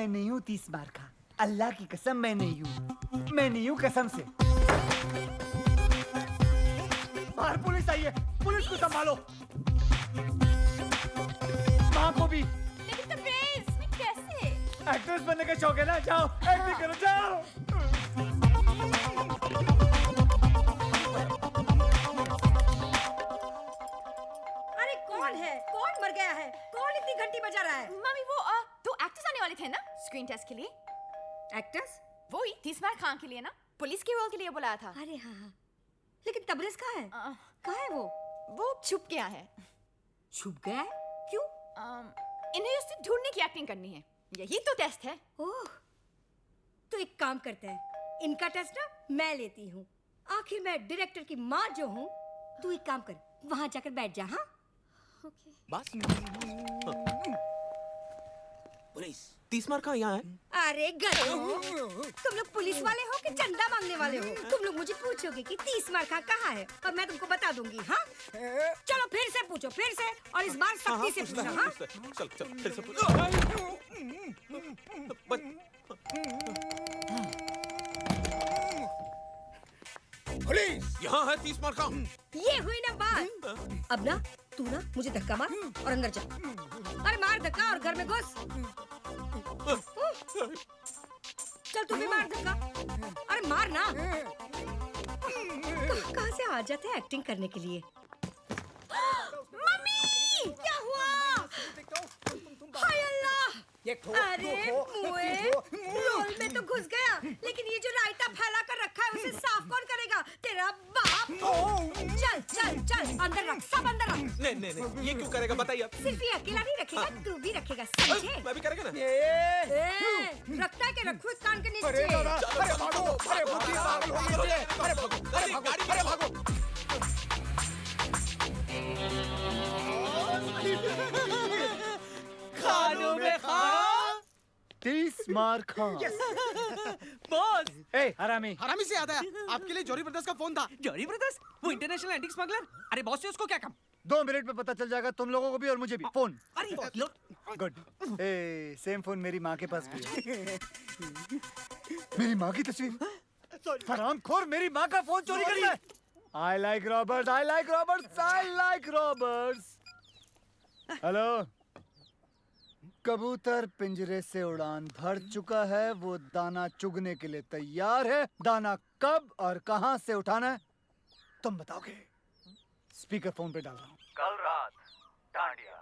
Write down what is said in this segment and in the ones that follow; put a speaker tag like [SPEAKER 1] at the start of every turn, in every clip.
[SPEAKER 1] मैं नहीं हूँ 30 मार खा। अल्लाह की कसम मैं नहीं हूँ, मैं नहीं हूँ कसम से। बाहर पुलिस आई है, पुलिस को संभालो। माँ को भी।
[SPEAKER 2] लेकिन तबरेज़, मैं कैसे?
[SPEAKER 1] एक्ट्रेस बनने का शौक है ना, जाओ एक्टिंग करो जाओ।
[SPEAKER 3] अरे कौन है? कौन मर गया है? कौन इतनी घंटी बजा रहा है?
[SPEAKER 2] मम्मी वो दो एक्टर्स आने वाले थे ना स्क्रीन टेस्ट के लिए।
[SPEAKER 3] एक्टर्स?
[SPEAKER 2] वो ही 30 मार खान के लिए ना, पुलिस के रोल के लिए बुलाया था।
[SPEAKER 3] अरे हाँ हाँ। लेकिन तबरेज़ कहाँ है? कहाँ है वो?
[SPEAKER 2] वो छुप गया है।
[SPEAKER 3] छुप गया है? क्यों?
[SPEAKER 2] इन्हें उससे ढूंढने की एक्टिंग करनी है, यही तो टेस्ट है।
[SPEAKER 3] ओह, तो एक काम करते हैं, इनका टेस्ट ना मैं लेती हूँ। आखिर मैं डायरेक्टर की माँ जो हूँ। तू एक काम कर, वहाँ जाकर बैठ जा। हाँ
[SPEAKER 2] ओके।
[SPEAKER 4] बस पुलिस 30 मार कहाँ यहाँ है?
[SPEAKER 3] अरे गधो, तुम लोग पुलिस वाले हो कि चंदा मांगने वाले हो? तुम लोग मुझे पूछोगे कि 30 मार कहाँ है और मैं तुमको बता दूंगी। हाँ चलो फिर से पूछो, फिर से, और इस बार सख्ती से पूछना। हाँ
[SPEAKER 4] चल चल फिर से पूछ। पुलिस यहाँ है 30 मार कहाँ?
[SPEAKER 3] ये हुई ना बात। अब ना तू ना मुझे धक्का मार और अंदर जा। अरे मार धक्का और घर में घुस। चल तू भी मार धक्का। अरे मार ना। कहाँ से आ जाते हैं एक्टिंग करने के लिए? मम्मी क्या हुआ? हाय अल्लाह। अरे मुए, रोल में तो घुस गया, लेकिन ये जो रायता फैला कर रखा है उसे साफ कौन करेगा? तेरा बाप। चल चल चल अंदर रख, सब अंदर रख।
[SPEAKER 4] नहीं नहीं नहीं, ये क्यों करेगा बताइए आप।
[SPEAKER 3] सिर्फ ये अकेला नहीं रखेगा, तू भी रखेगा, समझे?
[SPEAKER 4] मैं भी करेगा ना।
[SPEAKER 3] रखता है कि रखो इस कान के नीचे।
[SPEAKER 1] अरे भागो, अरे बुद्धि पागल हो गई है। अरे भागो, अरे भागो, अरे भागो।
[SPEAKER 4] खानों में खां
[SPEAKER 1] 30 मार खा।
[SPEAKER 5] बॉस,
[SPEAKER 1] ए हरामी,
[SPEAKER 5] हरामी से याद आया, आपके लिए जॉरी ब्रदर्स का फोन था। जॉरी ब्रदर्स? वो इंटरनेशनल एंटीक स्मगलर? अरे बॉस से उसको क्या काम?
[SPEAKER 1] 2 मिनट में पता चल जाएगा तुम लोगों को भी और मुझे भी। फोन।
[SPEAKER 5] अरे
[SPEAKER 1] गुड। ए सेम फोन मेरी माँ के पास भी है। मेरी माँ की तस्वीर। हरामखोर मेरी माँ का फोन चोरी करता है। I like robbers, I like robbers, I like robbers. Hello. कबूतर पिंजरे से उड़ान भर चुका है, वो दाना चुगने के लिए तैयार है। दाना कब और कहां से उठाना है तुम बताओगे। स्पीकर फोन पे डाल रहा हूँ।
[SPEAKER 6] कल रात डांडिया।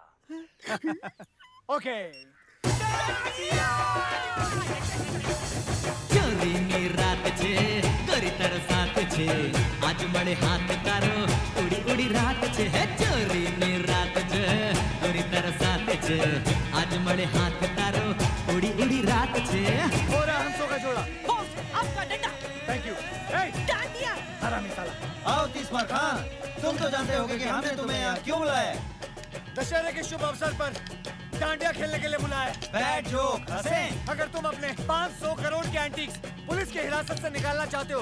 [SPEAKER 1] ओके।
[SPEAKER 7] ચોરીની રાત છે ગરીતર સાથ છે આજ મળે હાથ તારો ઉડી ઉડી રાત છે હે ચોરીની રાત છે ગરીતર સાથ છે આજ મળે હાથ તારો ઉડી ઉડી રાત છે
[SPEAKER 1] हो रहा हंसों का जोड़ा।
[SPEAKER 3] बॉस, आपका डंडा।
[SPEAKER 1] Thank you.
[SPEAKER 3] डाल दिया।
[SPEAKER 1] हरामी साला।
[SPEAKER 8] आओ 30 मार खान, तुम तो जानते होगे कि हमने तुम्हें यहाँ क्यों बुलाया है।
[SPEAKER 1] दशहरे के शुभ अवसर पर डांडिया खेलने के लिए बुलाया है।
[SPEAKER 8] बैड जोक हंसे।
[SPEAKER 1] अगर तुम अपने 500 करोड़ के एंटीक्स पुलिस की हिरासत से निकालना चाहते हो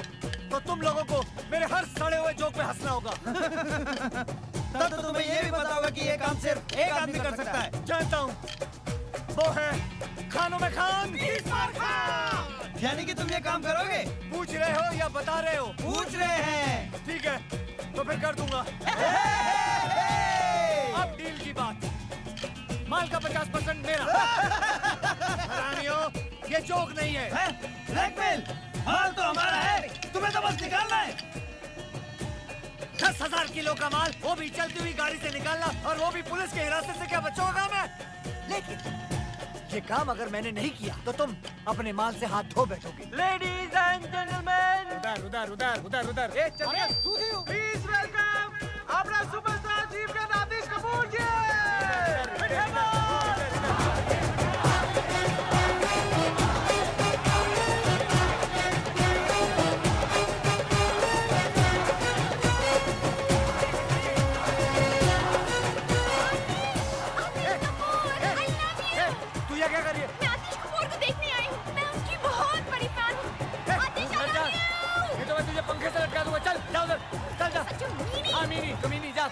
[SPEAKER 1] तो तुम लोगों को मेरे हर सड़े हुए जोक पे हंसना होगा।
[SPEAKER 8] तब तो तुम्हें ये भी पता होगा कि ये काम सिर्फ एक आदमी कर सकता है।
[SPEAKER 1] जानता हूँ, वो है खानों में खान। 30 मार खान।
[SPEAKER 8] यानी कि तुम ये काम करोगे?
[SPEAKER 1] पूछ रहे हो या बता रहे हो?
[SPEAKER 8] पूछ रहे हैं।
[SPEAKER 1] ठीक है, तो फिर कर दूंगा। अब डील की बात। माल का 50% मेरा। हरामियों, ये जोक नहीं है।
[SPEAKER 8] ब्लैकमेल? माल तो हमारा है, तुम्हें तो बस निकालना है।
[SPEAKER 1] 10,000 किलो का माल, वो भी चलती हुई गाड़ी से निकालना, और वो भी पुलिस की हिरासत से। क्या बच्चों का काम है? लेकिन ये काम अगर मैंने नहीं किया तो तुम अपने माल से हाथ धो बैठोगे।
[SPEAKER 6] लेडीज एंड जेंटलमैन,
[SPEAKER 1] उधर उधर उधर उधर उधर।
[SPEAKER 6] प्लीज वेलकम अपना सुपरस्टार चीफ का नादिश कपूर जी।
[SPEAKER 1] तू ये क्या कर रही है?
[SPEAKER 2] मैं आतिश कपूर को देखने आई हूँ, मैं उसकी बहुत बड़ी फैन हूँ। आतिश
[SPEAKER 1] ये तो मैं तुझे पंखे से लटका दूंगा। चल जा उधर, चल जा।
[SPEAKER 2] अच्छा मीनी।
[SPEAKER 1] हाँ मीनी, तो मीनी जा।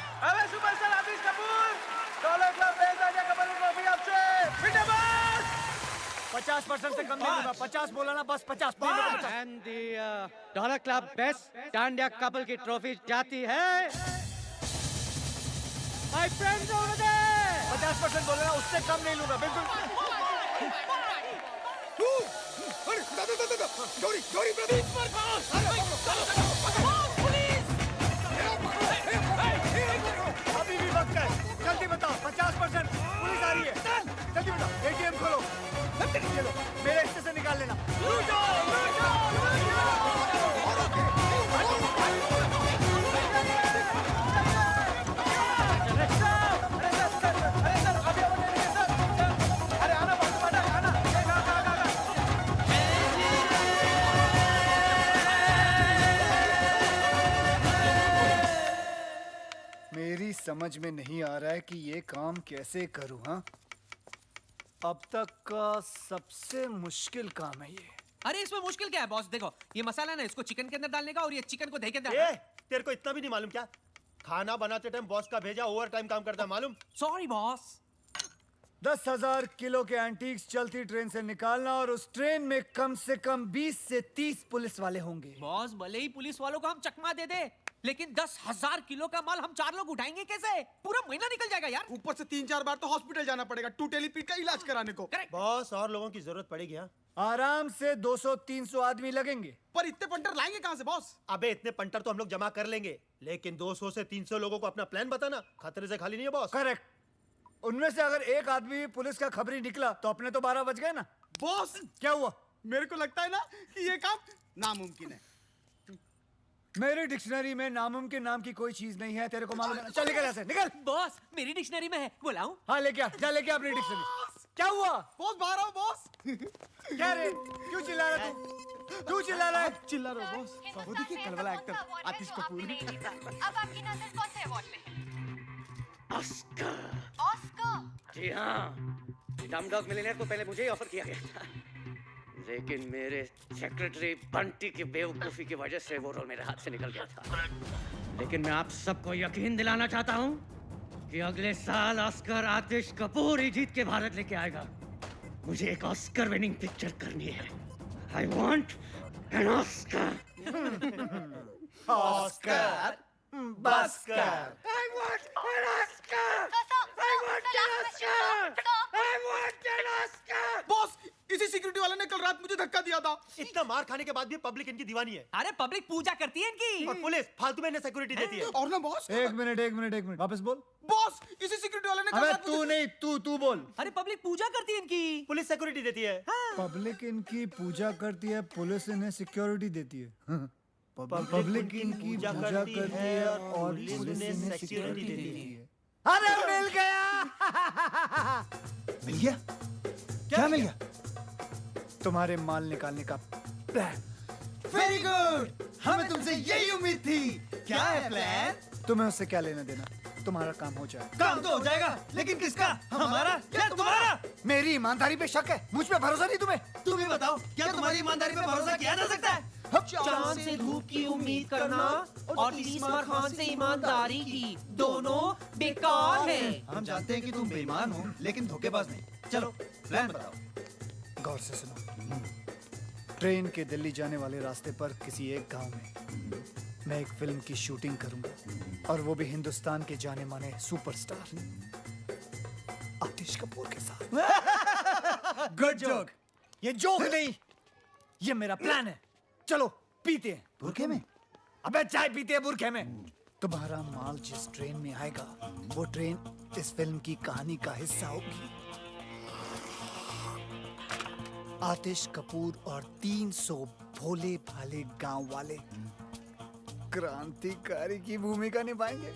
[SPEAKER 1] कम नहीं दूंगा। 50 बोला ना, बस 50 नहीं दूंगा, 50।
[SPEAKER 8] And the Dollar Club Best dandiya couple की ट्रॉफी जाती है My friends over there!
[SPEAKER 1] 50% बोले ना, उससे कम नहीं लूंगा, बिल्कुल।
[SPEAKER 4] अरे दादा चोरी चोरी ब्रदर
[SPEAKER 1] अभी भी वक्त है, जल्दी बताओ। 50% पुलिस आ रही है, जल्दी बताओ। ATM खोलो, ये लो, मेरे हिस्से से निकाल लेना। लूटो, लूटो,
[SPEAKER 6] अरे आना आना आना
[SPEAKER 1] मेरी समझ में नहीं आ रहा है कि ये काम कैसे करूं। हाँ, अब तक का सबसे मुश्किल काम है ये।
[SPEAKER 5] अरे इसमें मुश्किल क्या है बॉस? देखो ये मसाला ना, इसको चिकन के अंदर डालने का और ये चिकन को दही के अंदर।
[SPEAKER 9] ए, तेरे को इतना भी नहीं मालूम क्या? खाना बनाते टाइम बॉस का भेजा ओवर टाइम काम करता है, मालूम?
[SPEAKER 5] Sorry boss.
[SPEAKER 1] 10,000 किलो के एंटीक्स चलती ट्रेन से निकालना, और उस ट्रेन में कम से कम 20 से 30 पुलिस वाले होंगे।
[SPEAKER 5] बॉस भले ही पुलिस वालों को हम चकमा दे दे, लेकिन 10,000 किलो का माल हम 4 लोग उठाएंगे कैसे? पूरा महीना निकल जाएगा यार।
[SPEAKER 6] ऊपर से 3-4 बार तो हॉस्पिटल जाना पड़ेगा टूटेली पीठ का इलाज कराने को।
[SPEAKER 5] करेक्ट।
[SPEAKER 9] बॉस और लोगों की जरूरत पड़ेगी। हाँ,
[SPEAKER 1] आराम से 200-300 आदमी लगेंगे।
[SPEAKER 6] पर इतने पंटर लाएंगे कहां से बॉस?
[SPEAKER 9] अबे इतने पंटर तो हम लोग जमा कर लेंगे, लेकिन 200 से 300 लोगों को अपना प्लान बताना खतरे से खाली नहीं है बॉस।
[SPEAKER 1] करेक्ट। उनमें से अगर एक आदमी भी पुलिस का खबरी निकला तो अपने तो 12 बज गए ना।
[SPEAKER 6] बॉस
[SPEAKER 1] क्या हुआ?
[SPEAKER 6] मेरे को लगता है ना कि ये काम नामुमकिन है।
[SPEAKER 1] मेरी डिक्शनरी में नामुमकिन नाम की कोई चीज नहीं है, तेरे को मालूम है ना? चल निकल ऐसे, निकल।
[SPEAKER 5] बॉस मेरी डिक्शनरी में है, बुलाऊं?
[SPEAKER 1] हाँ लेके आ, जा लेके आ अपनी डिक्शनरी। क्या हुआ?
[SPEAKER 6] बॉस बाहर आओ बॉस।
[SPEAKER 1] क्या रे, क्यों चिल्ला रहा तू? क्यों चिल्ला रहा है?
[SPEAKER 6] चिल्ला रहे हो बॉस? वो देखिए कल वाला एक्टर आतिश कपूर।
[SPEAKER 2] अब आपकी नजर कौन से अवार्ड पे है?
[SPEAKER 8] ऑस्कर।
[SPEAKER 2] ऑस्कर।
[SPEAKER 8] जी हाँ, डमडॉग मिलियनेयर को पहले मुझे ही ऑफर किया गया था, लेकिन मेरे सेक्रेटरी बंटी की बेवकूफी की वजह से वो रोल मेरे हाथ से निकल गया था। लेकिन मैं आप सबको यकीन दिलाना चाहता हूँ कि अगले साल ऑस्कर आतिश कपूर ही जीत के भारत लेके आएगा। मुझे एक ऑस्कर विनिंग पिक्चर करनी है। I want an Oscar.
[SPEAKER 1] Oscar, बस्कर।
[SPEAKER 8] I want an Oscar!
[SPEAKER 2] I
[SPEAKER 8] want an Oscar! I want an Oscar!
[SPEAKER 6] Boss इसी सिक्योरिटी वाले ने कल रात मुझे धक्का दिया था।
[SPEAKER 9] इतना मार खाने के बाद भी पब्लिक इनकी दीवानी है,
[SPEAKER 5] अरे पब्लिक पूजा करती है इनकी।
[SPEAKER 9] और पुलिस फालतू में इन्हें सिक्योरिटी देती है।
[SPEAKER 6] और ना बॉस,
[SPEAKER 1] एक मिनट, वापस बोल।
[SPEAKER 6] बॉस इसी सिक्योरिटी वाले ने कल
[SPEAKER 1] अबे
[SPEAKER 6] रात
[SPEAKER 1] तू
[SPEAKER 6] मुझे-
[SPEAKER 1] नहीं, तू बोल।
[SPEAKER 5] अरे पब्लिक पूजा करती है इनकी।
[SPEAKER 9] पुलिस सिक्योरिटी देती है।
[SPEAKER 1] पब्लिक इनकी पूजा करती है, पुलिस इन्हें सिक्योरिटी देती है। पब्लिक इनकी पूजा करती है और पुलिस इन्हें सिक्योरिटी देती है। अरे मिल गया।
[SPEAKER 8] मिल गया? क्या मिल गया?
[SPEAKER 1] तुम्हारे माल निकालने का प्लान।
[SPEAKER 8] वेरी गुड, हमें तुमसे यही उम्मीद थी। क्या है प्लान?
[SPEAKER 1] तुम्हें उससे क्या लेना देना, तुम्हारा काम हो जाए।
[SPEAKER 8] काम तो हो जाएगा, लेकिन किसका? हमारा या तुम्हारा?
[SPEAKER 1] मेरी ईमानदारी पे शक है, मुझ पे भरोसा नहीं तुम्हें?
[SPEAKER 8] तुम ही बताओ, क्या तुम्हारी ईमानदारी पे भरोसा किया जा सकता है?
[SPEAKER 5] चांद से धूप की उम्मीद करना और तीसरा खान से ईमानदारी की, दोनों बेकार हैं।
[SPEAKER 8] हम जानते हैं कि तुम बेईमान हो, लेकिन धोखेबाज नहीं। चलो प्लान बताओ।
[SPEAKER 1] गौर से सुनो। ट्रेन के दिल्ली जाने वाले रास्ते पर किसी एक गांव में मैं एक फिल्म की शूटिंग करूंगा, और वो भी हिंदुस्तान के जाने माने सुपरस्टार आतिश कपूर के साथ। Good joke. ये जोक नहीं, ये मेरा प्लान है। चलो पीते हैं।
[SPEAKER 8] बुरखे में?
[SPEAKER 1] अबे चाय पीते हैं बुरखे में। तुम्हारा माल जिस ट्रेन में आएगा, वो ट्रेन इस फिल्म की कहानी का हिस्सा होगी। आतिश कपूर और 300 भोले भाले गांव वाले क्रांतिकारी की भूमिका निभाएंगे।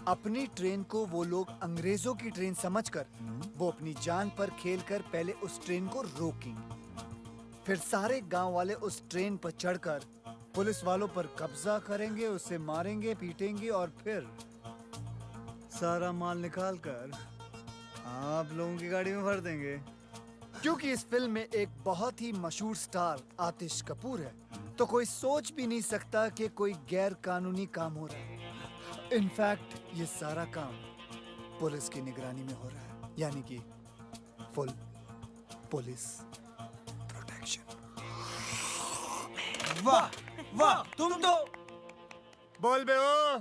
[SPEAKER 1] अपनी ट्रेन को वो लोग अंग्रेजों की ट्रेन समझकर वो अपनी जान पर खेलकर पहले उस ट्रेन को रोकेंगे, फिर सारे गांव वाले उस ट्रेन पर चढ़कर पुलिस वालों पर कब्जा करेंगे, उसे मारेंगे, पीटेंगे, और फिर सारा माल निकालकर आप लोगों की गाड़ी में भर देंगे। क्योंकि इस फिल्म में एक बहुत ही मशहूर स्टार आतिश कपूर है, तो कोई सोच भी नहीं सकता कि कोई गैर कानूनी काम हो रहा है। इनफैक्ट ये सारा काम पुलिस की निगरानी में हो रहा है, यानी कि फुल पुलिस प्रोटेक्शन।
[SPEAKER 6] वाह वाह, तुम तो
[SPEAKER 1] बोल बे ओ।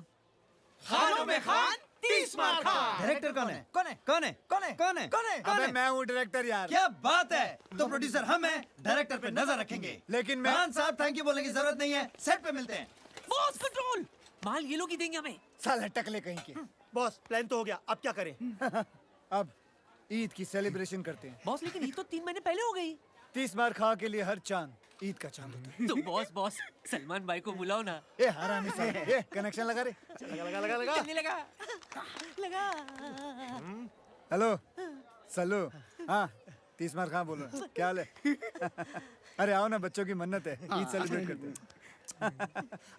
[SPEAKER 6] खानों में खान 30 मार खान।
[SPEAKER 10] डायरेक्टर कौन है?
[SPEAKER 6] कौन है?
[SPEAKER 10] कौन है?
[SPEAKER 6] कौन है?
[SPEAKER 10] कौन है?
[SPEAKER 6] कौन है?
[SPEAKER 1] अबे मैं हूँ डायरेक्टर यार।
[SPEAKER 10] क्या बात है। तो प्रोड्यूसर हम हैं, डायरेक्टर पे नजर रखेंगे।
[SPEAKER 1] लेकिन मैं
[SPEAKER 10] खान साहब थैंक यू बोलने की जरूरत नहीं है, सेट पे मिलते हैं।
[SPEAKER 5] बॉस कंट्रोल, माल ये लोग ही देंगे हमें।
[SPEAKER 1] साला टकले कहीं के।
[SPEAKER 9] बॉस प्लान तो हो गया, अब क्या करें?
[SPEAKER 1] अब ईद की सेलिब्रेशन करते हैं।
[SPEAKER 5] बॉस लेकिन ये तो 3 महीने पहले हो गई।
[SPEAKER 1] 30 मार खा के लिए हर चांद ईद का चांद होता है।
[SPEAKER 5] तो बॉस सलमान भाई को बुलाओ ना।
[SPEAKER 1] ए हरामी साला, ये कनेक्शन लगा रे।
[SPEAKER 9] लगा लगा लगा
[SPEAKER 5] चलने लगा लगा।
[SPEAKER 1] हेलो सल्लू। हाँ 30 मार खा बोलो, क्या हाल है? अरे आओ ना, बच्चों की मन्नत है, ईद सेलिब्रेट करते हैं।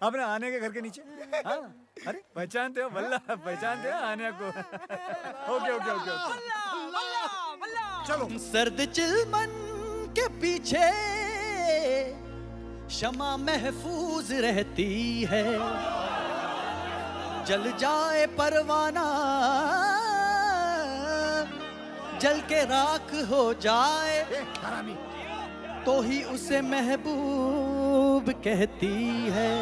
[SPEAKER 1] अपने आने के घर के नीचे। हाँ अरे पहचानते हो बल्ला, पहचानते हो आने को। ओके ओके ओके चलो।
[SPEAKER 10] सर्द चिलमन के पीछे शमा महफूज रहती है, जल जाए परवाना जल के राख हो जाए
[SPEAKER 1] ए हरामी।
[SPEAKER 10] तो ही उसे महबूब कहती है।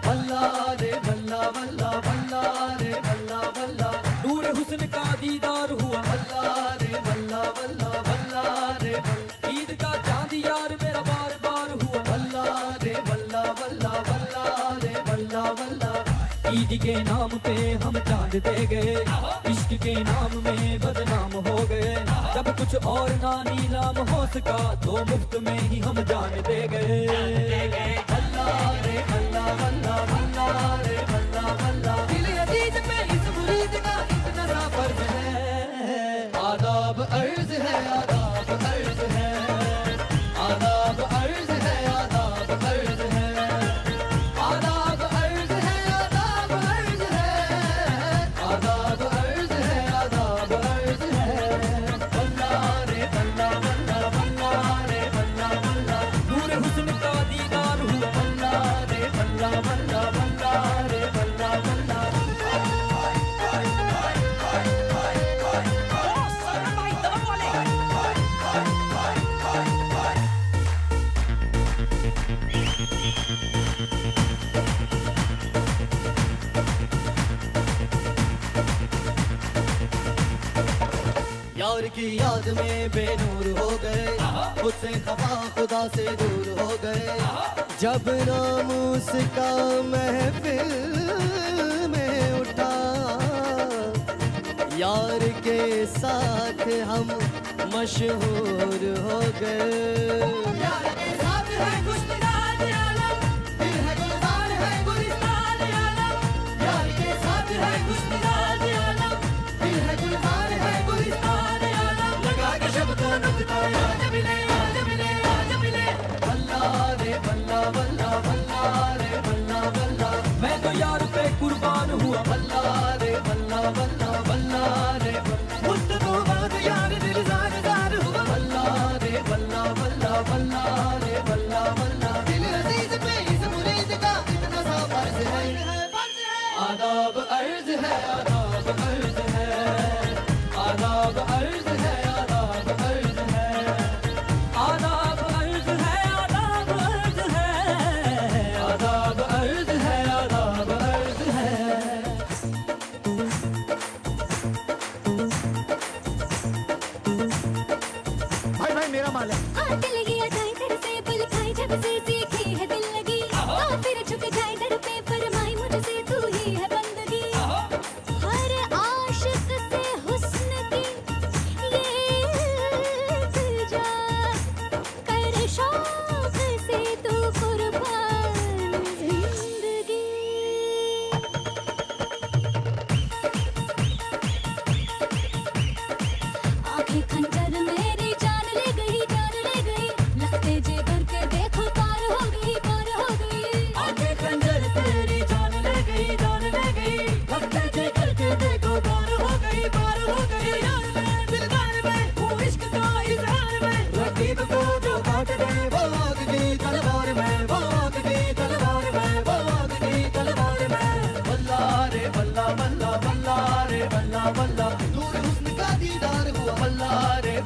[SPEAKER 10] बल्ला रे बल्ला बल्ला बल्ला रे बल्ला बल्ला,
[SPEAKER 5] नूर हुस्न का दीदार हुआ।
[SPEAKER 10] बल्ला रे बल्ला बल्ला बल्ला रे बल्ला,
[SPEAKER 5] ईद का चांद यार मेरा बार बार हुआ।
[SPEAKER 10] बल्ला रे बल्ला बल्ला बल्ला रे बल्ला बल्ला।
[SPEAKER 5] ईद के नाम पे हम चांद दे गए, इश्क के नाम में बदनाम हो गए। जब कुछ और ना नीलाम हो सका तो मुफ्त में ही हम जान दे गए।
[SPEAKER 10] बल्ला रे बल्ला बल्ला बल्ला रे बल्ला बल्ला,
[SPEAKER 5] दिल अजीज पे इस मुरीद का इतना सा फर्ज है।
[SPEAKER 10] आदाब अर्ज है, आदाब अर्ज है, आदाब अर्ज है, आदाब अर्ज है, आदाब अर्ज है, आदाब अर्ज है, आदाब अर्ज है, आदाब अर्ज है। बल्ला रे बल्ला बल्ला बल्ला रे बल्ला बल्ला,
[SPEAKER 5] नूर हुस्न का दीदार हुआ।
[SPEAKER 10] बल्ला रे बल्ला बल्ला बल्ला रे बल्ला बल्ला। यार की याद में बेनूर हो गए, खुद से खफा खुदा से दूर हो गए। जब नाम उसका महफिल में उठा, यार के साथ हम मशहूर हो गए। यार के साथ है खुशनिगार आलम, दिल है गुलजार है गुलिस्तान आलम। यार के साथ है खुशनिगार आलम, दिल है गुलजार है गुलिस्तान आलम। लगा के शब्दों नुक्ता आज मिले आज मिले आज मिले। बल्ला रे बल्ला बल्ला बल्ला रे बल्ला बल्ला,
[SPEAKER 5] मैं तो यार पे कुर्बान हुआ।
[SPEAKER 10] बल्ला रे बल्ला बल्ला बल्ला रे बल्ला।
[SPEAKER 5] मुस्तफा बाद यार दिल जार जार हुआ।
[SPEAKER 10] बल्ला रे बल्ला बल्ला बल्ला रे बल्ला बल्ला, दिल अजीज पे इस मुरीद का इतना सा फर्ज है। आदाब अर्ज है, आदाब अर्ज है, आदाब अर्ज है, आदाब अर्ज है,
[SPEAKER 5] आदाब अर्ज है, आदाब अर्ज है,
[SPEAKER 10] आदाब अर्ज है, आदाब अर्ज है।
[SPEAKER 1] भाई भाई मेरा माल है।
[SPEAKER 2] दिल गया जाए तेरे से बुल खाई जब से सीखी है दिल लगी। तो फिर झुक जाए दर पे फरमाई मुझसे तू ही है बंदगी। हर आशिक से हुस्न की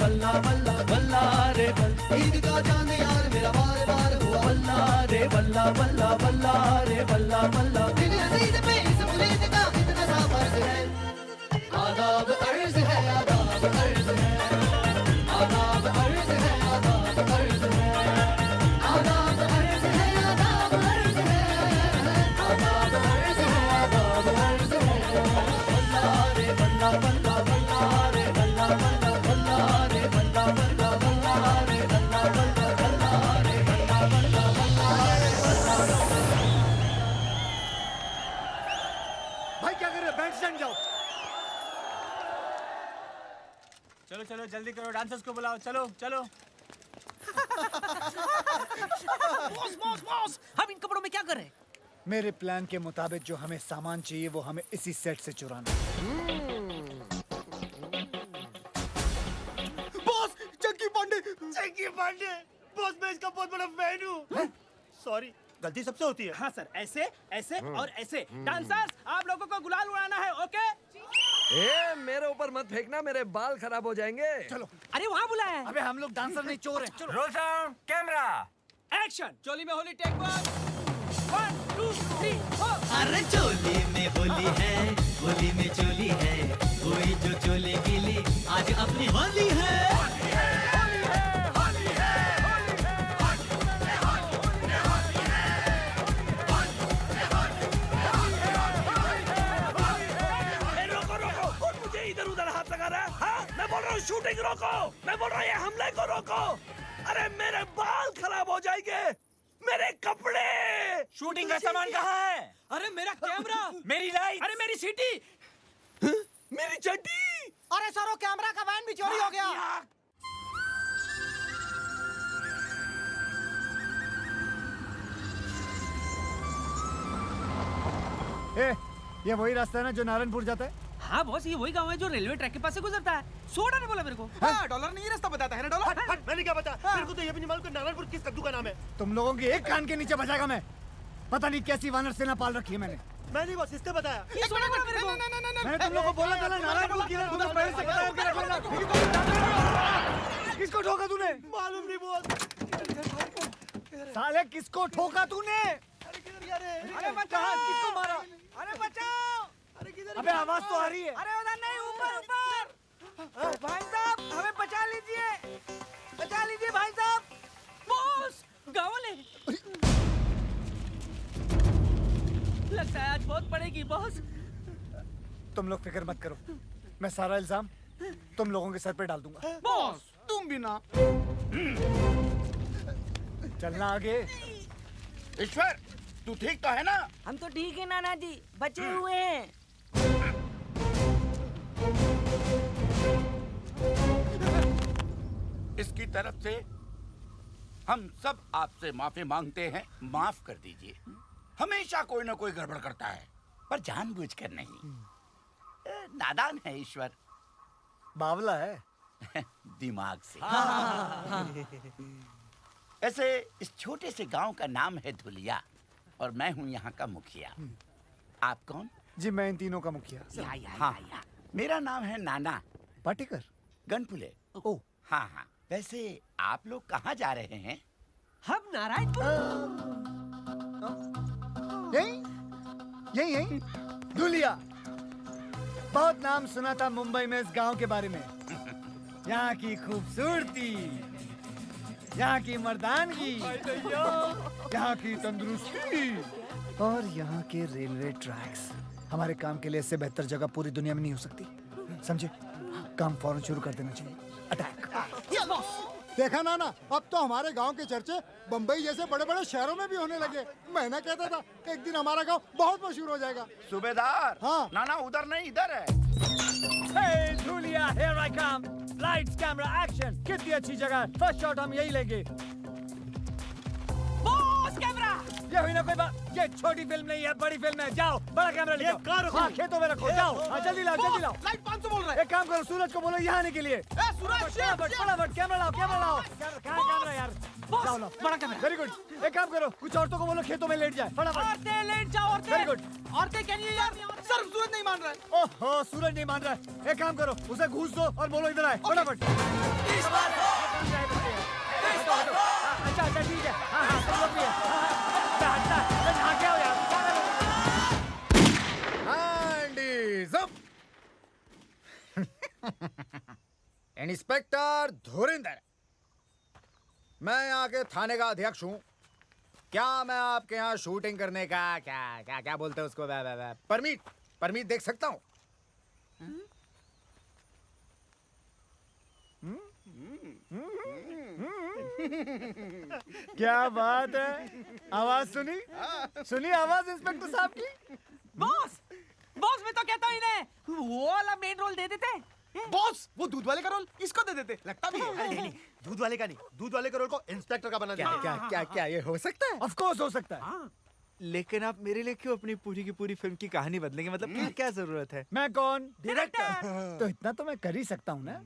[SPEAKER 5] बल्ला बल्ला बल्ला रे बल्ला
[SPEAKER 10] ईद का चांद यार मेरा बार बार हुआ
[SPEAKER 5] बल्ला रे बल्ला बल्ला बल्ला रे बल्ला बल्ला
[SPEAKER 10] दिल अजीज पे इस मुरीद का कितना सा फर्ज है आदाब अर्ज है आदाब अर्ज है आदाब अर्ज है आदाब अर्ज है आदाब अर्ज है आदाब अर्ज है आदाब अर्ज है आदाब अर्ज है
[SPEAKER 5] बल्ला रे बल्ला बल्ला बल्ला रे बल्ला बल्ला बल्ला रे बल्ला बल्ला बल्ला रे बल्ला बल्ला बल्ला रे बल्ला बल्ला बल्ला रे बल्ला।
[SPEAKER 1] भाई क्या कर रहे हो? बैंड स्टैंड जाओ।
[SPEAKER 6] चलो चलो जल्दी करो, डांसर्स को बुलाओ, चलो चलो।
[SPEAKER 11] बॉस बॉस बॉस, हम इन कपड़ों में क्या कर रहे हैं?
[SPEAKER 1] मेरे प्लान के मुताबिक जो हमें सामान चाहिए वो हमें इसी सेट से चुराना है।
[SPEAKER 9] बॉस चंकी पांडे। चंकी पांडे बॉस, मैं इसका बहुत बड़ा फैन हूँ। सॉरी, गलती सबसे होती है।
[SPEAKER 6] हाँ सर, ऐसे ऐसे और ऐसे। डांसर्स, आप लोगों को गुलाल उड़ाना है, ओके?
[SPEAKER 11] ए, मेरे ऊपर मत फेंकना, मेरे बाल खराब हो जाएंगे।
[SPEAKER 1] चलो।
[SPEAKER 11] अरे वहाँ बुलाया है।
[SPEAKER 1] अबे हम लोग डांसर नहीं, चोर हैं। चलो।
[SPEAKER 6] Roll sound, camera, action. चोली में होली, टेक 1 2 3 4।
[SPEAKER 7] अरे चोली में होली है, होली में चोली है, कोई जो चोले गिली आज अपनी होली है।
[SPEAKER 11] इधर उधर हाथ लगा रहा है, हाँ? मैं बोल रहा हूँ शूटिंग रोको, मैं बोल रहा हूँ ये हमले को रोको। अरे मेरे बाल खराब हो जाएंगे, मेरे कपड़े।
[SPEAKER 6] शूटिंग का सामान कहाँ है? अरे मेरा कैमरा, मेरी लाइट, अरे मेरी सीटी,
[SPEAKER 11] मेरी चड्डी।
[SPEAKER 10] अरे सरो कैमरा का वैन भी चोरी हो गया।
[SPEAKER 1] ए, ये वही रास्ता है ना जो नारायणपुर जाता है?
[SPEAKER 11] हाँ बॉस, ये वही गांव है जो रेलवे ट्रैक के पास से गुजरता है। सोडा ने बोला मेरे को।
[SPEAKER 6] हाँ, डॉलर नहीं रास्ता बताता है ना, डॉलर।
[SPEAKER 9] हट, मैंने क्या बता? मेरे को तो ये भी नहीं मालूम कि नारायणपुर किस कद्दू का नाम है।
[SPEAKER 1] तुम लोगों की एक कान के नीचे बजाएगा मैं। पता नहीं कैसी वानर सेना पाल रखी है मैंने।
[SPEAKER 9] मैं नहीं बॉस, इसने बताया।
[SPEAKER 11] ये सोडा बोला मेरे को।
[SPEAKER 1] मैंने तुम लोगों को बोला था ना नारायणपुर किधर, तुम्हें पहले से पता करके रख लेना। किसको ठोका तूने?
[SPEAKER 9] मालूम नहीं बॉस।
[SPEAKER 1] साले किसको ठोका तूने?
[SPEAKER 6] अरे बचाओ, किसको मारा? अरे बचाओ।
[SPEAKER 1] अबे आवाज तो आ रही है।
[SPEAKER 6] अरे उधर नहीं, ऊपर ऊपर। भाई साहब, हमें बचा लीजिए, बचा लीजिए भाई साहब।
[SPEAKER 11] बॉस, गाँव वाले। लगता है आज बहुत पड़ेगी बॉस।
[SPEAKER 1] तुम लोग फिक्र मत करो, मैं सारा इल्जाम तुम लोगों के सर पे डाल दूंगा।
[SPEAKER 6] बॉस, तुम भी ना।
[SPEAKER 1] चलना आगे।
[SPEAKER 4] ईश्वर, तू ठीक तो है ना?
[SPEAKER 11] हम तो ठीक है नाना जी, बचे हुए हैं।
[SPEAKER 4] इसकी तरफ से हम सब आपसे माफी मांगते हैं, माफ कर दीजिए। हमेशा कोई ना कोई गड़बड़ करता है, पर जानबूझकर नहीं। नादान है ईश्वर।
[SPEAKER 1] बावला है।
[SPEAKER 4] दिमाग से। ऐसे इस छोटे से गांव का नाम है धुलिया और मैं हूं यहाँ का मुखिया। आप कौन?
[SPEAKER 1] जी मैं इन तीनों का मुखिया।
[SPEAKER 4] हाँ, मेरा नाम है नाना
[SPEAKER 1] पाटेकर।
[SPEAKER 4] गनपुले।
[SPEAKER 1] ओ
[SPEAKER 4] हाँ हाँ, वैसे आप लोग कहाँ जा रहे हैं?
[SPEAKER 11] हम नारायणपुर।
[SPEAKER 1] यही यही यही धुलिया। बहुत नाम सुना था मुंबई में इस गांव के बारे में। यहाँ की खूबसूरती, यहाँ की मर्दानगी, यहाँ की तंदुरुस्ती और यहाँ के रेलवे ट्रैक्स। हमारे काम के लिए इससे बेहतर जगह पूरी दुनिया में नहीं हो सकती। समझे? काम फौरन शुरू कर देना चाहिए। अटैक।
[SPEAKER 12] देखा ना, अब तो हमारे गांव के चर्चे बम्बई जैसे बड़े बड़े शहरों में भी होने लगे। मैं ना कहता था एक दिन हमारा गांव बहुत मशहूर हो जाएगा।
[SPEAKER 4] सूबेदार।
[SPEAKER 12] हाँ।
[SPEAKER 4] ना उधर नहीं, इधर है।
[SPEAKER 1] Hey, Julia, here I come. Lights, camera, action. कितनी अच्छी जगह है। फर्स्ट शॉट हम यही लेंगे।
[SPEAKER 11] Boss, camera.
[SPEAKER 1] ये हुई
[SPEAKER 6] ना कोई बात। ये छोटी फिल्म नहीं है, बड़ी फिल्म है। जाओ बड़ा कैमरा लेके आओ। हाँ, खेतों में रखो। जाओ हाँ, जल्दी लाओ जल्दी लाओ।
[SPEAKER 9] लाइट 500 बोल रहा है।
[SPEAKER 6] एक काम करो, सूरज को बोलो यहाँ आने के लिए। फटाफट कैमरा लाओ कैमरा लाओ। कहाँ कैमरा यार? जाओ लाओ बड़ा कैमरा। Very good. एक काम करो, कुछ औरतों को बोलो खेतों में लेट जाए। फटाफट
[SPEAKER 9] औरतें लेट जाओ, औरतें।
[SPEAKER 6] Very good.
[SPEAKER 9] औरतें क्या नहीं यार? सर सूरज नहीं मान रहा है।
[SPEAKER 6] ओहो सूरज नहीं मान रहा है। एक काम करो, उसे घूस दो और बोलो इधर आए। फटाफट। अच्छा अच्छा ठीक है। हाँ हाँ तुम लोग भी है। हाँ क्या हो यार?
[SPEAKER 13] इंस्पेक्टर धुरिंदर, मैं यहाँ के थाने का अध्यक्ष हूँ। क्या मैं आपके यहाँ शूटिंग करने का क्या क्या क्या बोलते हैं उसको परमिट देख सकता हूँ?
[SPEAKER 6] क्या बात है? आवाज सुनी? सुनी आवाज इंस्पेक्टर साहब की?
[SPEAKER 9] बॉस मैं तो कहता हूँ इन्हें वो वाला मेन रोल दे देते। बॉस वो दूध वाले का रोल इसको दे देते। लगता भी है। नहीं दूध वाले का नहीं, दूध वाले का रोल को इंस्पेक्टर का बना देते।
[SPEAKER 13] क्या ये हो सकता है?
[SPEAKER 6] ऑफ कोर्स हो सकता है।
[SPEAKER 14] लेकिन आप मेरे लिए क्यों अपनी पूरी की पूरी फिल्म की कहानी बदलेंगे? मतलब क्या जरूरत है?
[SPEAKER 6] मैं कौन? डायरेक्टर। तो इतना तो मैं कर ही सकता हूँ ना।